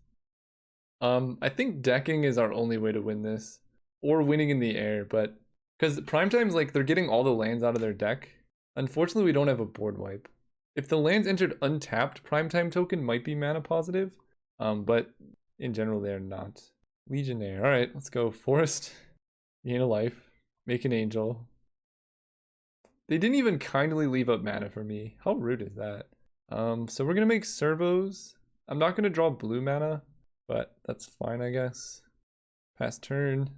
I think decking is our only way to win this, or winning in the air, but because primetime's like they're getting all the lands out of their deck. Unfortunately, we don't have a board wipe. If the lands entered untapped, primetime token might be mana positive, but in general they are not. Legionnaire. All right, let's go. Forest, gain a life, make an angel. They didn't even kindly leave up mana for me. How rude is that? So we're gonna make servos. I'm not gonna draw blue mana, but that's fine, I guess. Pass turn.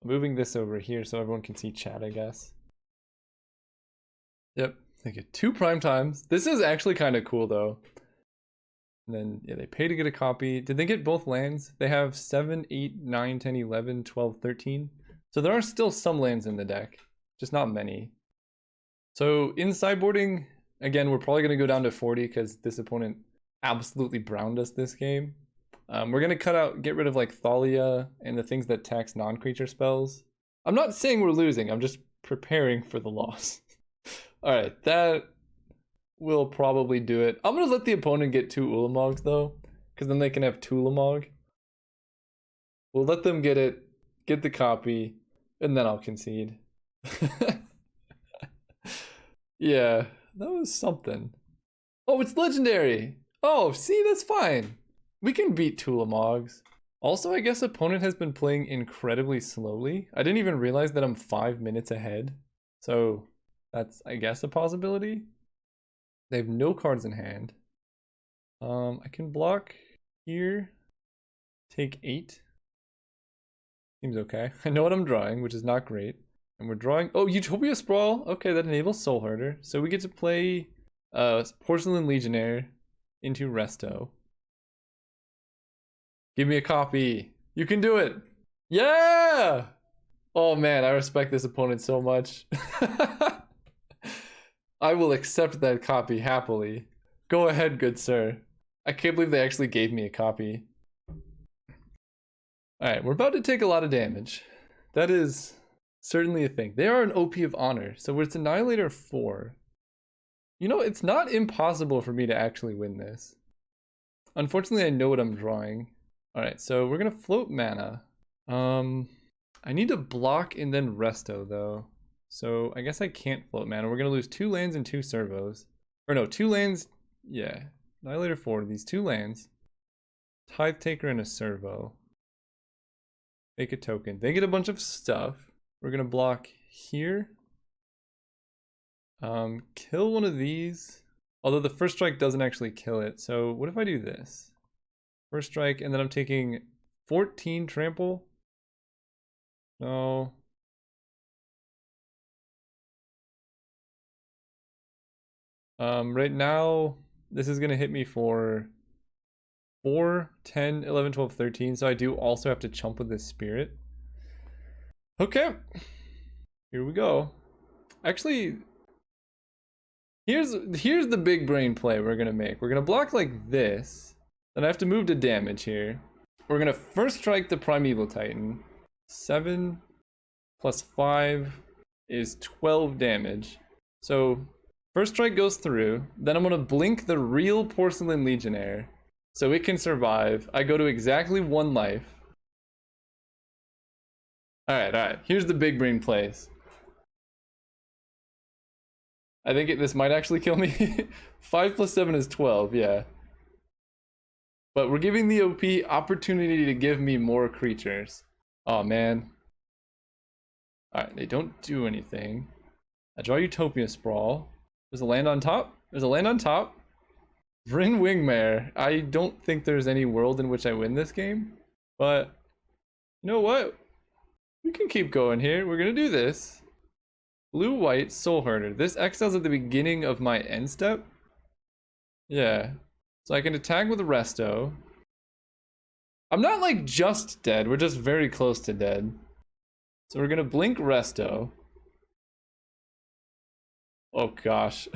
I'm moving this over here so everyone can see chat, I guess. Yep, they get 2 prime times. This is actually kind of cool though. And then, yeah, they pay to get a copy. Did they get both lands? They have 7, 8, 9, 10, 11, 12, 13. So there are still some lands in the deck, just not many. So in sideboarding, again, we're probably going to go down to 40 because this opponent absolutely browned us this game. We're going to get rid of like Thalia and the things that tax non-creature spells. I'm not saying we're losing, I'm just preparing for the loss. All right, that will probably do it. I'm going to let the opponent get 2 Ulamogs though, because then they can have 2 Ulamog. We'll let them get it, get the copy, and then I'll concede. Yeah, that was something. Oh, it's legendary. Oh, see, that's fine. We can beat Tulamogs. Also, I guess opponent has been playing incredibly slowly. I didn't even realize that I'm 5 minutes ahead. So that's, I guess, a possibility. They have no cards in hand. I can block here. Take 8. Seems okay. I know what I'm drawing, which is not great. And we're drawing, oh, Utopia Sprawl. Okay, that enables Soul Herder. So we get to play Porcelain Legionnaire into Resto. Give me a copy. You can do it. Yeah! Oh man, I respect this opponent so much. I will accept that copy happily. Go ahead, good sir. I can't believe they actually gave me a copy. Alright, we're about to take a lot of damage. That is certainly a thing. They are an OP of honor, so it's Annihilator 4. You know, it's not impossible for me to actually win this. Unfortunately, I know what I'm drawing. Alright, so we're gonna float mana. I need to block and then resto though. So I guess I can't float mana. We're gonna lose 2 lands and 2 servos. Or no, 2 lands, yeah. Annihilator 4, these 2 lands. Tithe Taker and a servo. Make a token. They get a bunch of stuff. We're gonna block here. Kill one of these. Although the first strike doesn't actually kill it. So what if I do this? First strike, and then I'm taking 14 trample. No. Right now, this is gonna hit me for 4, 10, 11, 12, 13. So I do also have to chump with this spirit. Okay. Here we go. Actually, here's the big brain play we're gonna make. We're gonna block like this. Then I have to move to damage here. We're gonna first strike the Primeval Titan. 7 plus 5 is 12 damage. So first strike goes through. Then I'm gonna blink the real Porcelain Legionnaire so it can survive. I go to exactly 1 life. Alright. Here's the big brain plays. I think this might actually kill me. 5 plus 7 is 12, yeah. But we're giving the OP opportunity to give me more creatures. Oh man. Alright, they don't do anything. I draw Utopia Sprawl. There's a land on top. There's a land on top. Vryn Wingmare. I don't think there's any world in which I win this game. But, you know what? We can keep going here. We're gonna do this. Blue-white Soul Herder. This exiles at the beginning of my end step. Yeah. So I can attack with Resto. I'm not like just dead, we're just very close to dead. So we're gonna blink Resto. Oh gosh.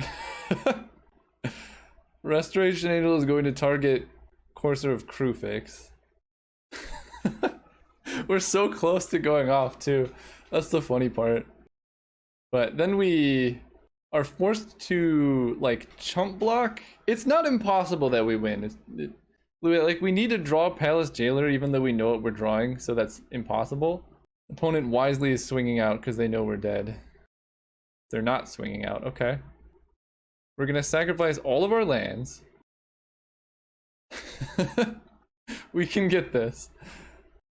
Restoration Angel is going to target Courser of Crewfix. We're so close to going off too. That's the funny part. But then we are forced to like chump block. It's not impossible that we win. Like we need to draw Palace Jailer even though we know what we're drawing, so that's impossible. Opponent wisely is swinging out because they know we're dead. They're not swinging out. Okay. We're gonna sacrifice all of our lands. We can get this.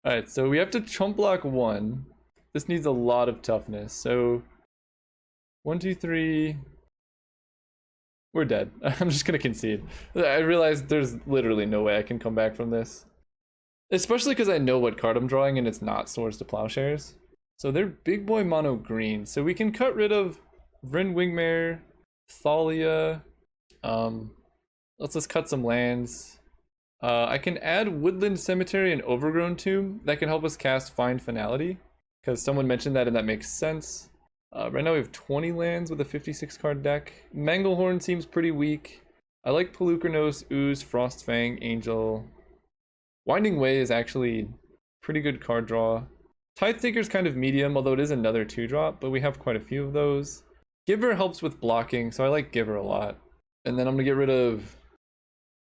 Alright, so we have to chump block 1. This needs a lot of toughness. So 1, 2, 3. We're dead. I'm just gonna concede. I realize there's literally no way I can come back from this. Especially because I know what card I'm drawing and it's not Swords to Plowshares. So they're big boy mono green. So we can cut rid of Vryn Wingmare, Thalia. Let's just cut some lands. I can add Woodland Cemetery and Overgrown Tomb. That can help us cast Find Finality. Because someone mentioned that and that makes sense. Right now we have 20 lands with a 56 card deck. Manglehorn seems pretty weak. I like Pelucranos, Ooze, Frostfang, Angel. Winding Way is actually pretty good card draw. Tithe Taker's kind of medium, although it is another 2-drop, but we have quite a few of those. Giver helps with blocking, so I like Giver a lot. And then I'm gonna get rid of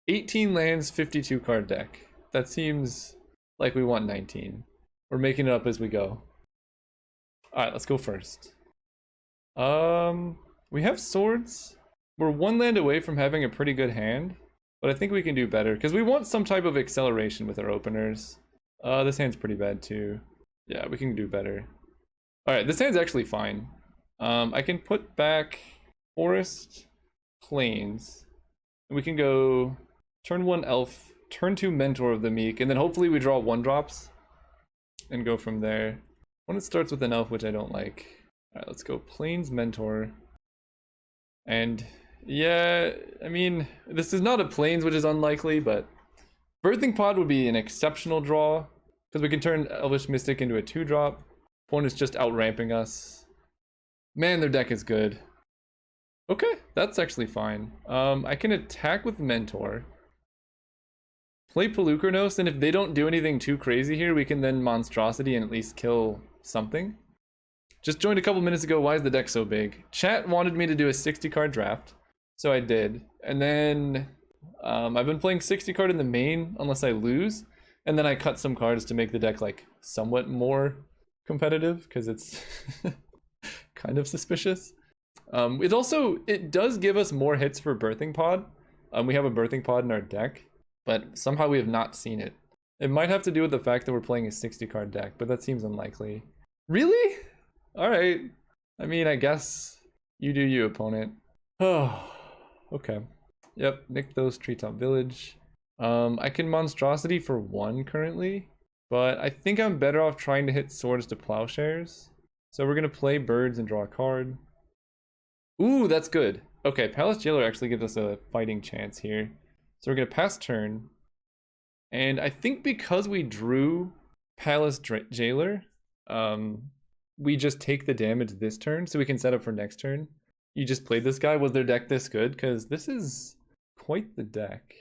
18 lands, 52 card deck. That seems like we want 19. We're making it up as we go. Alright, let's go first. We have swords. We're 1 land away from having a pretty good hand, but I think we can do better because we want some type of acceleration with our openers. This hand's pretty bad too. Yeah, we can do better. Alright, this hand's actually fine. I can put back Forest, Plains, and we can go turn 1 Elf, turn 2 Mentor of the Meek, and then hopefully we draw 1-drops and go from there. When it starts with an Elf, which I don't like. Alright, let's go Plains Mentor. And yeah, I mean, this is not a Plains, which is unlikely, but Birthing Pod would be an exceptional draw because we can turn Elvish Mystic into a 2-drop. Opponent's just out-ramping us. Man, their deck is good. Okay, that's actually fine. I can attack with Mentor. Play Pelucranos, and if they don't do anything too crazy here, we can then Monstrosity and at least kill something. Just joined a couple minutes ago. Why is the deck so big? Chat wanted me to do a 60 card draft, so I did. And then I've been playing 60 card in the main unless I lose, and then I cut some cards to make the deck like somewhat more competitive because it's kind of suspicious. It does give us more hits for Birthing Pod. We have a Birthing Pod in our deck, but somehow we have not seen it. It might have to do with the fact that we're playing a 60 card deck, but that seems unlikely. Really? Alright. I mean, I guess you do you, opponent. Oh, okay. Yep, nick those Treetop Village. I can Monstrosity for 1 currently, but I think I'm better off trying to hit Swords to Plowshares. So we're gonna play Birds and draw a card. Ooh, that's good. Okay, Palace Jailer actually gives us a fighting chance here. So we're gonna pass turn. And I think because we drew Palace Jailer, we just take the damage this turn so we can set up for next turn. You just played this guy. Was their deck this good? Because this is quite the deck.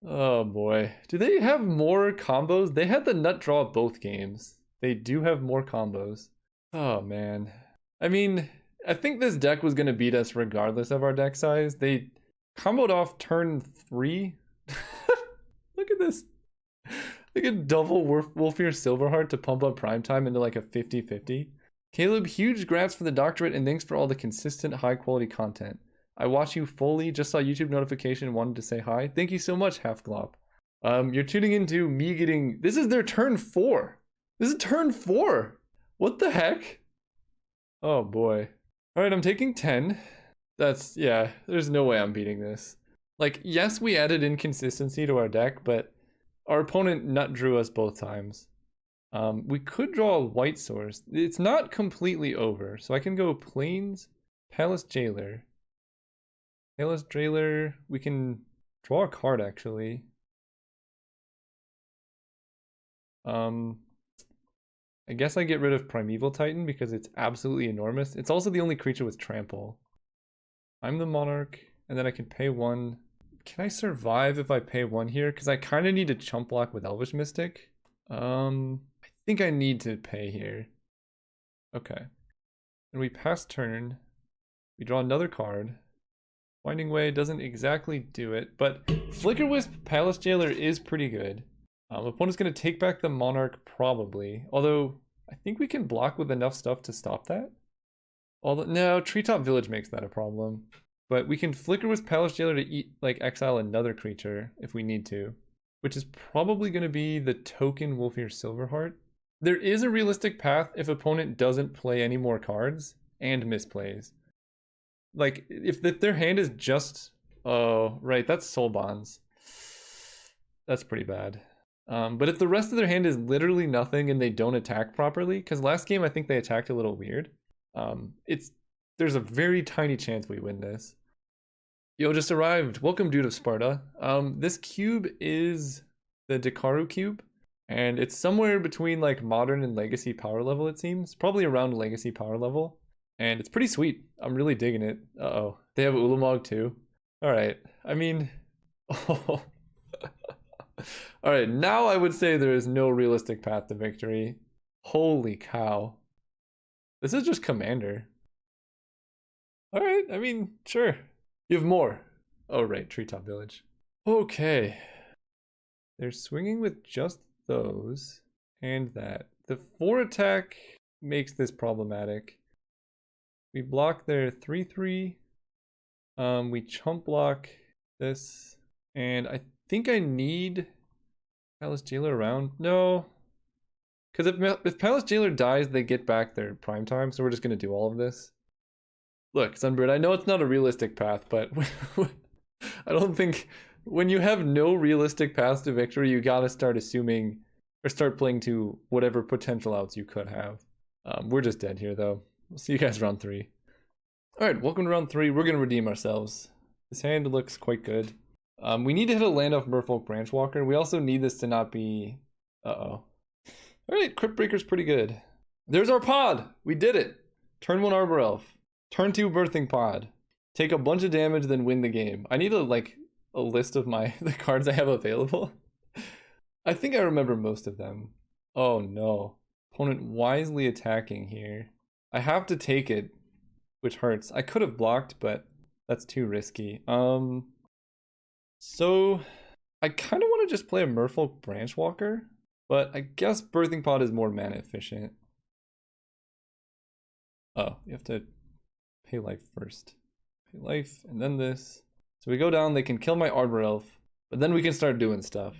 Oh boy. Do they have more combos? They had the nut draw both games. They do have more combos. Oh man. I mean, I think this deck was going to beat us regardless of our deck size. They comboed off turn 3. Look at this. They get double Wolfir Silverheart to pump up Primetime into like a 50-50. Caleb, huge grabs for the doctorate and thanks for all the consistent high quality content. I watch you fully, just saw YouTube notification and wanted to say hi. Thank you so much, Half Glop. You're tuning into me getting... This is their turn 4. This is turn 4. What the heck? Oh boy. Alright, I'm taking 10. That's... yeah, there's no way I'm beating this. Like, yes, we added inconsistency to our deck, but our opponent nut drew us both times. We could draw a white source. It's not completely over, so I can go Plains, Palace Jailer. Palace Jailer, we can draw a card actually. I guess I get rid of Primeval Titan because it's absolutely enormous. It's also the only creature with trample. I'm the Monarch. and then I can pay 1. Can I survive if I pay 1 here? Because I kind of need to chump block with Elvish Mystic. I think I need to pay here. Okay. And we pass turn. We draw another card. Winding Way doesn't exactly do it, but Flicker Wisp Palace Jailer is pretty good. Opponent's going to take back the Monarch probably, although I think we can block with enough stuff to stop that. Although, no, Treetop Village makes that a problem. But we can Flicker Wisp Palace Jailer to exile another creature if we need to, which is probably going to be the token Wolfear Silverheart. There is a realistic path if opponent doesn't play any more cards and misplays. Like, if their hand is just... Oh, right, that's Soul Bonds. That's pretty bad. But if the rest of their hand is literally nothing and they don't attack properly, because last game I think they attacked a little weird, there's a very tiny chance we win this. Yo, just arrived. Welcome, dude of Sparta. This cube is the Dekkaru Cube, and it's somewhere between like modern and legacy power level, it seems. Probably around legacy power level. And it's pretty sweet. I'm really digging it. Uh-oh. They have Ulamog too? Alright. I mean... Oh. Alright, now I would say there is no realistic path to victory. Holy cow. This is just Commander. Alright, I mean, sure. You have more. Oh, right, Treetop Village. Okay. They're swinging with just those and that. The 4 attack makes this problematic. We block their 3/3. We chump block this. And I think I need Palace Jailer around. No. Because if Palace Jailer dies, they get back their prime time, so we're just going to do all of this. Look, Sunbird, I know it's not a realistic path, but I don't think... When you have no realistic paths to victory, you gotta start assuming, or start playing to whatever potential outs you could have. We're just dead here, though. We'll see you guys round 3. Alright, welcome to round 3. We're gonna redeem ourselves. This hand looks quite good. We need to hit a land off Merfolk Branchwalker. We also need this to not be... Uh-oh. Alright, Crypt Breaker's pretty good. There's our pod! We did it! Turn 1 Arbor Elf. Turn 2 Birthing Pod. Take a bunch of damage, then win the game. I need a list of the cards I have available. I think I remember most of them. Oh no. Opponent wisely attacking here. I have to take it, which hurts. I could have blocked, but that's too risky. So I kind of want to just play a Merfolk Branchwalker, but I guess Birthing Pod is more mana efficient. Oh, you have to pay life first. Pay life, and then this. So we go down, they can kill my Arbor Elf, but then we can start doing stuff.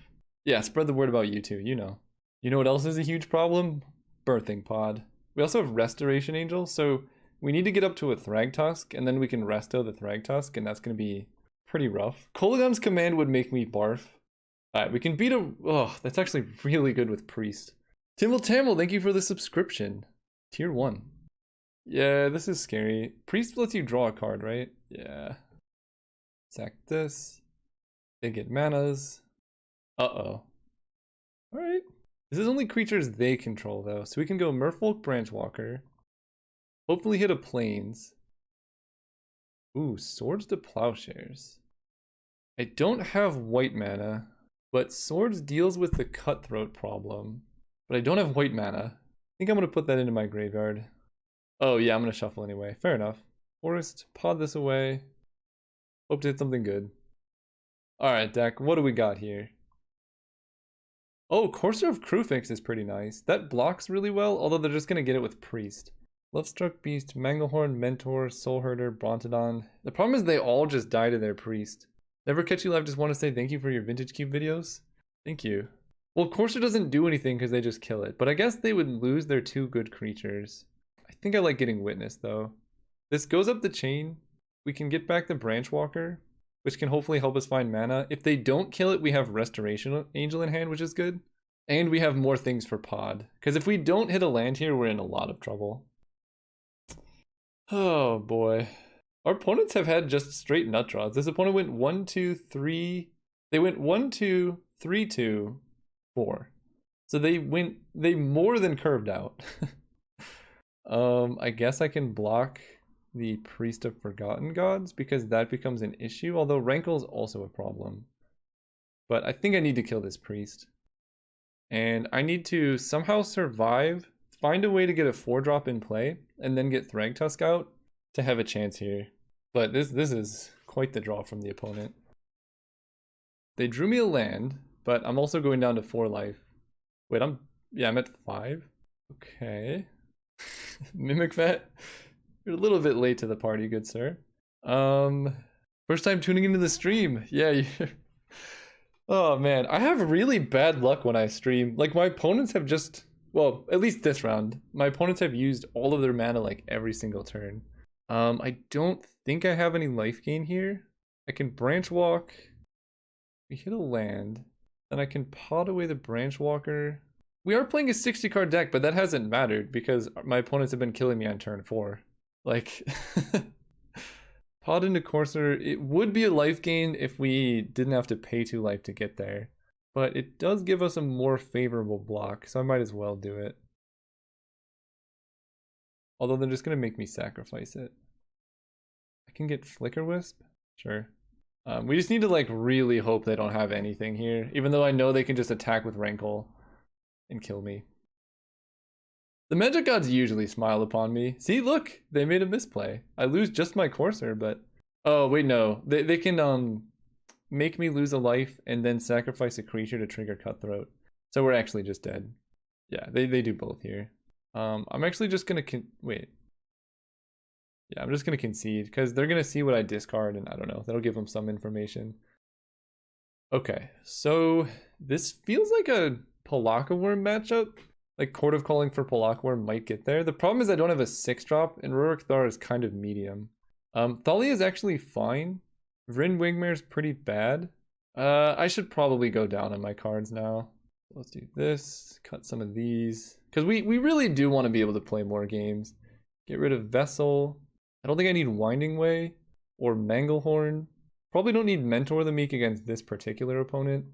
Yeah, spread the word about you two, you know. You know what else is a huge problem? Birthing Pod. We also have Restoration Angel, so we need to get up to a Thragtusk, and then we can resto the Thragtusk, and that's going to be pretty rough. Kolagon's command would make me barf. Alright, we can beat a... Oh, that's actually really good with Priest. Timble Tamble, thank you for the subscription. Tier 1. Yeah, this is scary. Priest lets you draw a card, right? Yeah. Sack this. They get manas. Uh-oh. Alright. This is only creatures they control, though. So we can go Merfolk Branchwalker. Hopefully hit a Plains. Ooh, Swords to Plowshares. I don't have white mana, but Swords deals with the Cutthroat problem. But I don't have white mana. I think I'm going to put that into my graveyard. Oh yeah, I'm going to shuffle anyway. Fair enough. Forest, pod this away. Hope to hit something good. Alright, deck, what do we got here? Oh, Courser of Krufix is pretty nice. That blocks really well, although they're just going to get it with Priest. Lovestruck Beast, Manglehorn, Mentor, Soul Herder, Brontodon. The problem is they all just die to their Priest. Never Catch You Live, just want to say thank you for your Vintage Cube videos. Thank you. Well, Courser doesn't do anything because they just kill it, but I guess they would lose their 2 good creatures. I think I like getting Witness, though. This goes up the chain. We can get back the Branchwalker, which can hopefully help us find mana. If they don't kill it, we have Restoration Angel in hand, which is good. And we have more things for pod. Because if we don't hit a land here, we're in a lot of trouble. Oh boy. Our opponents have had just straight nut draws. This opponent went 1, 2, 3. They went 1, 2, 3, 2, 4. So they more than curved out. I guess I can block the Priest of Forgotten Gods because that becomes an issue, although Rankle is also a problem. But I think I need to kill this priest. And I need to somehow survive, find a way to get a 4-drop in play, and then get Thragtusk out to have a chance here. But this is quite the draw from the opponent. They drew me a land, but I'm also going down to 4 life. Wait, I'm at 5. Okay. Mimic Vet. You're a little bit late to the party, good sir. First time tuning into the stream. Yeah, you're... Oh man, I have really bad luck when I stream. Like my opponents have just, well, at least this round, my opponents have used all of their mana like every single turn. I don't think I have any life gain here. I can branch walk. We hit a land. Then I can pot away the branch walker. We are playing a 60 card deck, but that hasn't mattered because my opponents have been killing me on turn 4. Like, pot into Courser, it would be a life gain if we didn't have to pay 2 life to get there. But it does give us a more favorable block, so I might as well do it. Although they're just going to make me sacrifice it. I can get Flicker Wisp? Sure. We just need to like really hope they don't have anything here, even though I know they can just attack with Rankle and kill me. The Magic Gods usually smile upon me. See, look, they made a misplay. I lose just my Courser, but... Oh, wait, no. They can make me lose a life and then sacrifice a creature to trigger Cutthroat. So we're actually just dead. Yeah, they do both here. I'm actually just gonna wait. Yeah, I'm just gonna concede because they're gonna see what I discard and I don't know. That'll give them some information. Okay, so this feels like a Pelakka Worm matchup. Like Court of Calling for Pelakka Worm might get there. The problem is I don't have a 6-drop and Rurik Thar is kind of medium. Thalia is actually fine. Vryn Wingmare is pretty bad. I should probably go down on my cards now. Let's do this, cut some of these. Because we really do want to be able to play more games. Get rid of Vessel. I don't think I need Winding Way or Manglehorn. Probably don't need Mentor the Meek against this particular opponent.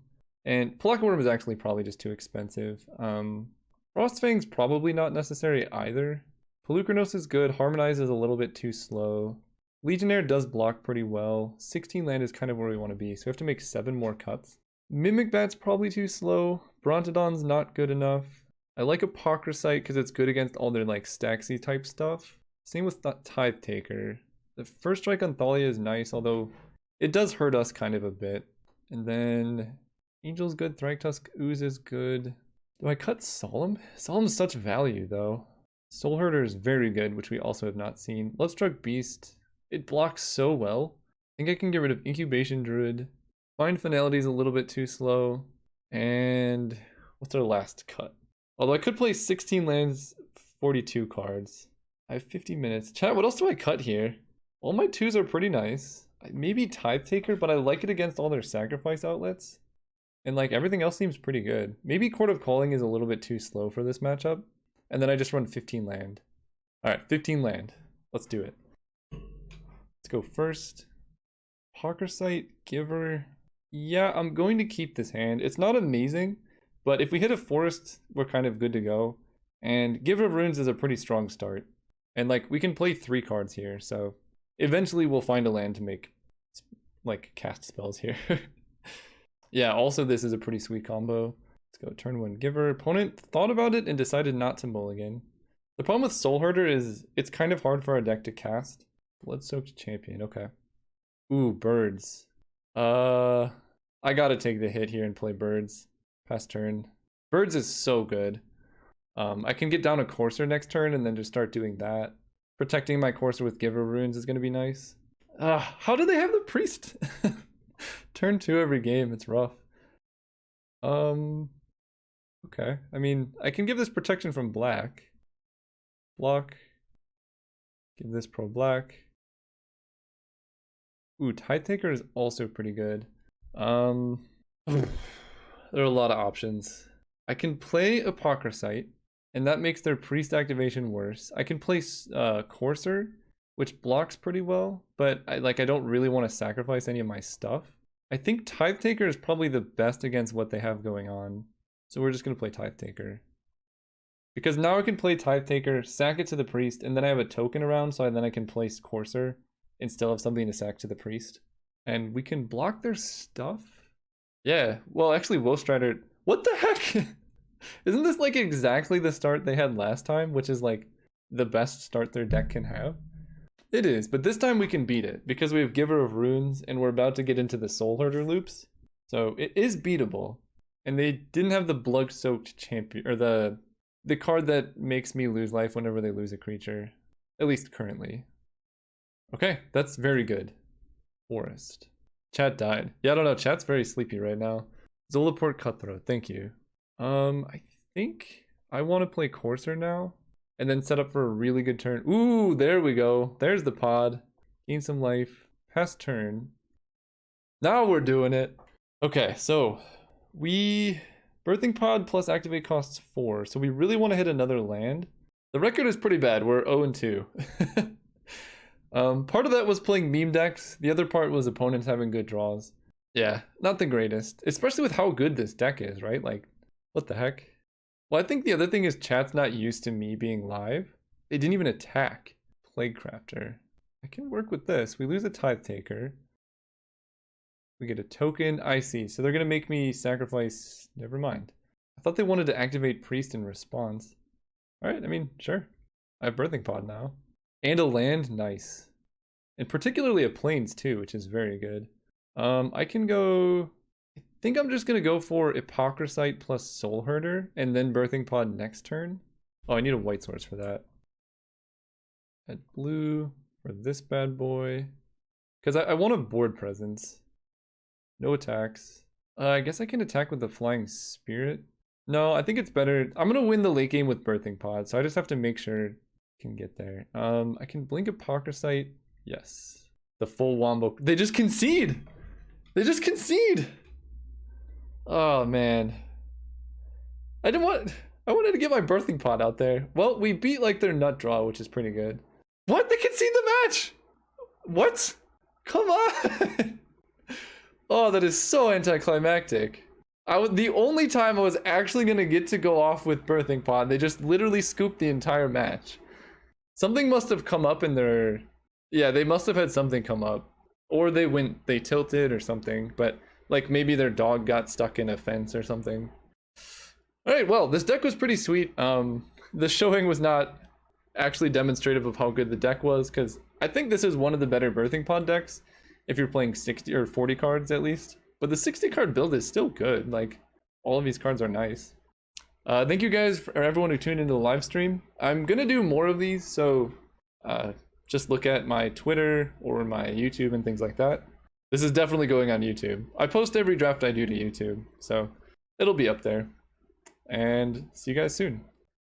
And Pelakka Worm is actually probably just too expensive. Frostfang's probably not necessary either. Pelucranos is good. Harmonize is a little bit too slow. Legionnaire does block pretty well. 16 land is kind of where we want to be, so we have to make 7 more cuts. Mimic Bat's probably too slow. Brontodon's not good enough. I like Apocryphite because it's good against all their like Staxy type stuff. Same with Tithe Taker. The first strike on Thalia is nice, although it does hurt us kind of a bit. And then Angel's good, Thragtusk Ooze is good. Do I cut Solemn? Solemn's such value though. Soul Herder is very good, which we also have not seen. Let's Drug Beast. It blocks so well. I think I can get rid of Incubation Druid. Find Finality is a little bit too slow. And what's our last cut? Although I could play 16 lands, 42 cards. I have 50 minutes. Chat, what else do I cut here? All my 2s are pretty nice. Maybe Tithe Taker, but I like it against all their sacrifice outlets. And like everything else seems pretty good. Maybe Court of Calling is a little bit too slow for this matchup. And then I just run 15 land. Alright, 15 land. Let's do it. Let's go first. Apocryphite, Giver. Yeah, I'm going to keep this hand. It's not amazing, but if we hit a forest, we're kind of good to go. And Giver of Runes is a pretty strong start. And like we can play 3 cards here, so eventually we'll find a land to make like cast spells here. Yeah, also this is a pretty sweet combo. Let's go turn 1 Giver. Opponent thought about it and decided not to mulligan. The problem with Soul Herder is it's kind of hard for our deck to cast. Blood-Soaked Champion, okay. Ooh, Birds. I gotta take the hit here and play Birds. Pass turn. Birds is so good. I can get down a Courser next turn and then just start doing that. Protecting my Courser with Giver Runes is gonna be nice. How do they have the Priest? Turn 2 every game, it's rough. Okay. I mean, I can give this protection from black. Block. Give this pro black. Ooh, Tithe Taker is also pretty good. There are a lot of options. I can play Apocryphite, and that makes their priest activation worse. I can play Courser, which blocks pretty well, but I don't really want to sacrifice any of my stuff. I think Tithe Taker is probably the best against what they have going on. So we're just going to play Tithe Taker. Because now I can play Tithe Taker, sack it to the priest, and then I have a token around, so then I can place Courser and still have something to sack to the priest. And we can block their stuff? Yeah, well actually Will Strider, what the heck? Isn't this like exactly the start they had last time, which is like the best start their deck can have? It is, but this time we can beat it because we have Giver of Runes and we're about to get into the Soul Herder loops. So it is beatable. And they didn't have the Blood-Soaked Champion, or the card that makes me lose life whenever they lose a creature. At least currently. Okay, that's very good. Forest. Chat died. Yeah, I don't know, chat's very sleepy right now. Zolaport Cutthroat, thank you. I think I want to play Courser now. And then set up for a really good turn. Ooh, there we go. There's the pod. Gain some life. Pass turn. Now we're doing it. Okay, so Birthing Pod plus activate costs 4, so we really want to hit another land. The record is pretty bad. We're 0-2. Part of that was playing meme decks. The other part was opponents having good draws. Yeah, not the greatest, especially with how good this deck is, right? Like, what the heck? Well, I think the other thing is chat's not used to me being live. They didn't even attack. Plague Crafter. I can work with this. We lose a Tithe Taker. We get a token. I see. So they're going to make me sacrifice. Never mind. I thought they wanted to activate Priest in response. Alright, I mean, sure. I have Birthing Pod now. And a land. Nice. And particularly a Plains too, which is very good. I can go... I think I'm just going to go for Hypocrisite plus Soul Herder and then Birthing Pod next turn. Oh, I need a white source for that. Add blue for this bad boy. Because I want a board presence. No attacks. I guess I can attack with the Flying Spirit. No, I think it's better. I'm going to win the late game with Birthing Pod, so I just have to make sure I can get there. I can blink Hypocrisite. Yes. The full Wombo. They just concede! They just concede! Oh, man. I wanted to get my Birthing Pod out there. Well, we beat like their nut draw, which is pretty good. What? They concede the match! What? Come on! Oh, that is so anticlimactic. The only time I was actually going to get to go off with Birthing Pod, they just literally scooped the entire match. Something must have come up in their... Yeah, they must have had something come up. Or they tilted or something, but like maybe their dog got stuck in a fence or something. Alright, well, this deck was pretty sweet. The showing was not actually demonstrative of how good the deck was, because I think this is one of the better Birthing Pod decks. If you're playing 60 or 40 cards at least. But the 60 card build is still good. Like, all of these cards are nice. Thank you guys for everyone who tuned into the live stream. I'm gonna do more of these, so just look at my Twitter or my YouTube and things like that. This is definitely going on YouTube. I post every draft I do to YouTube, so it'll be up there. And see you guys soon.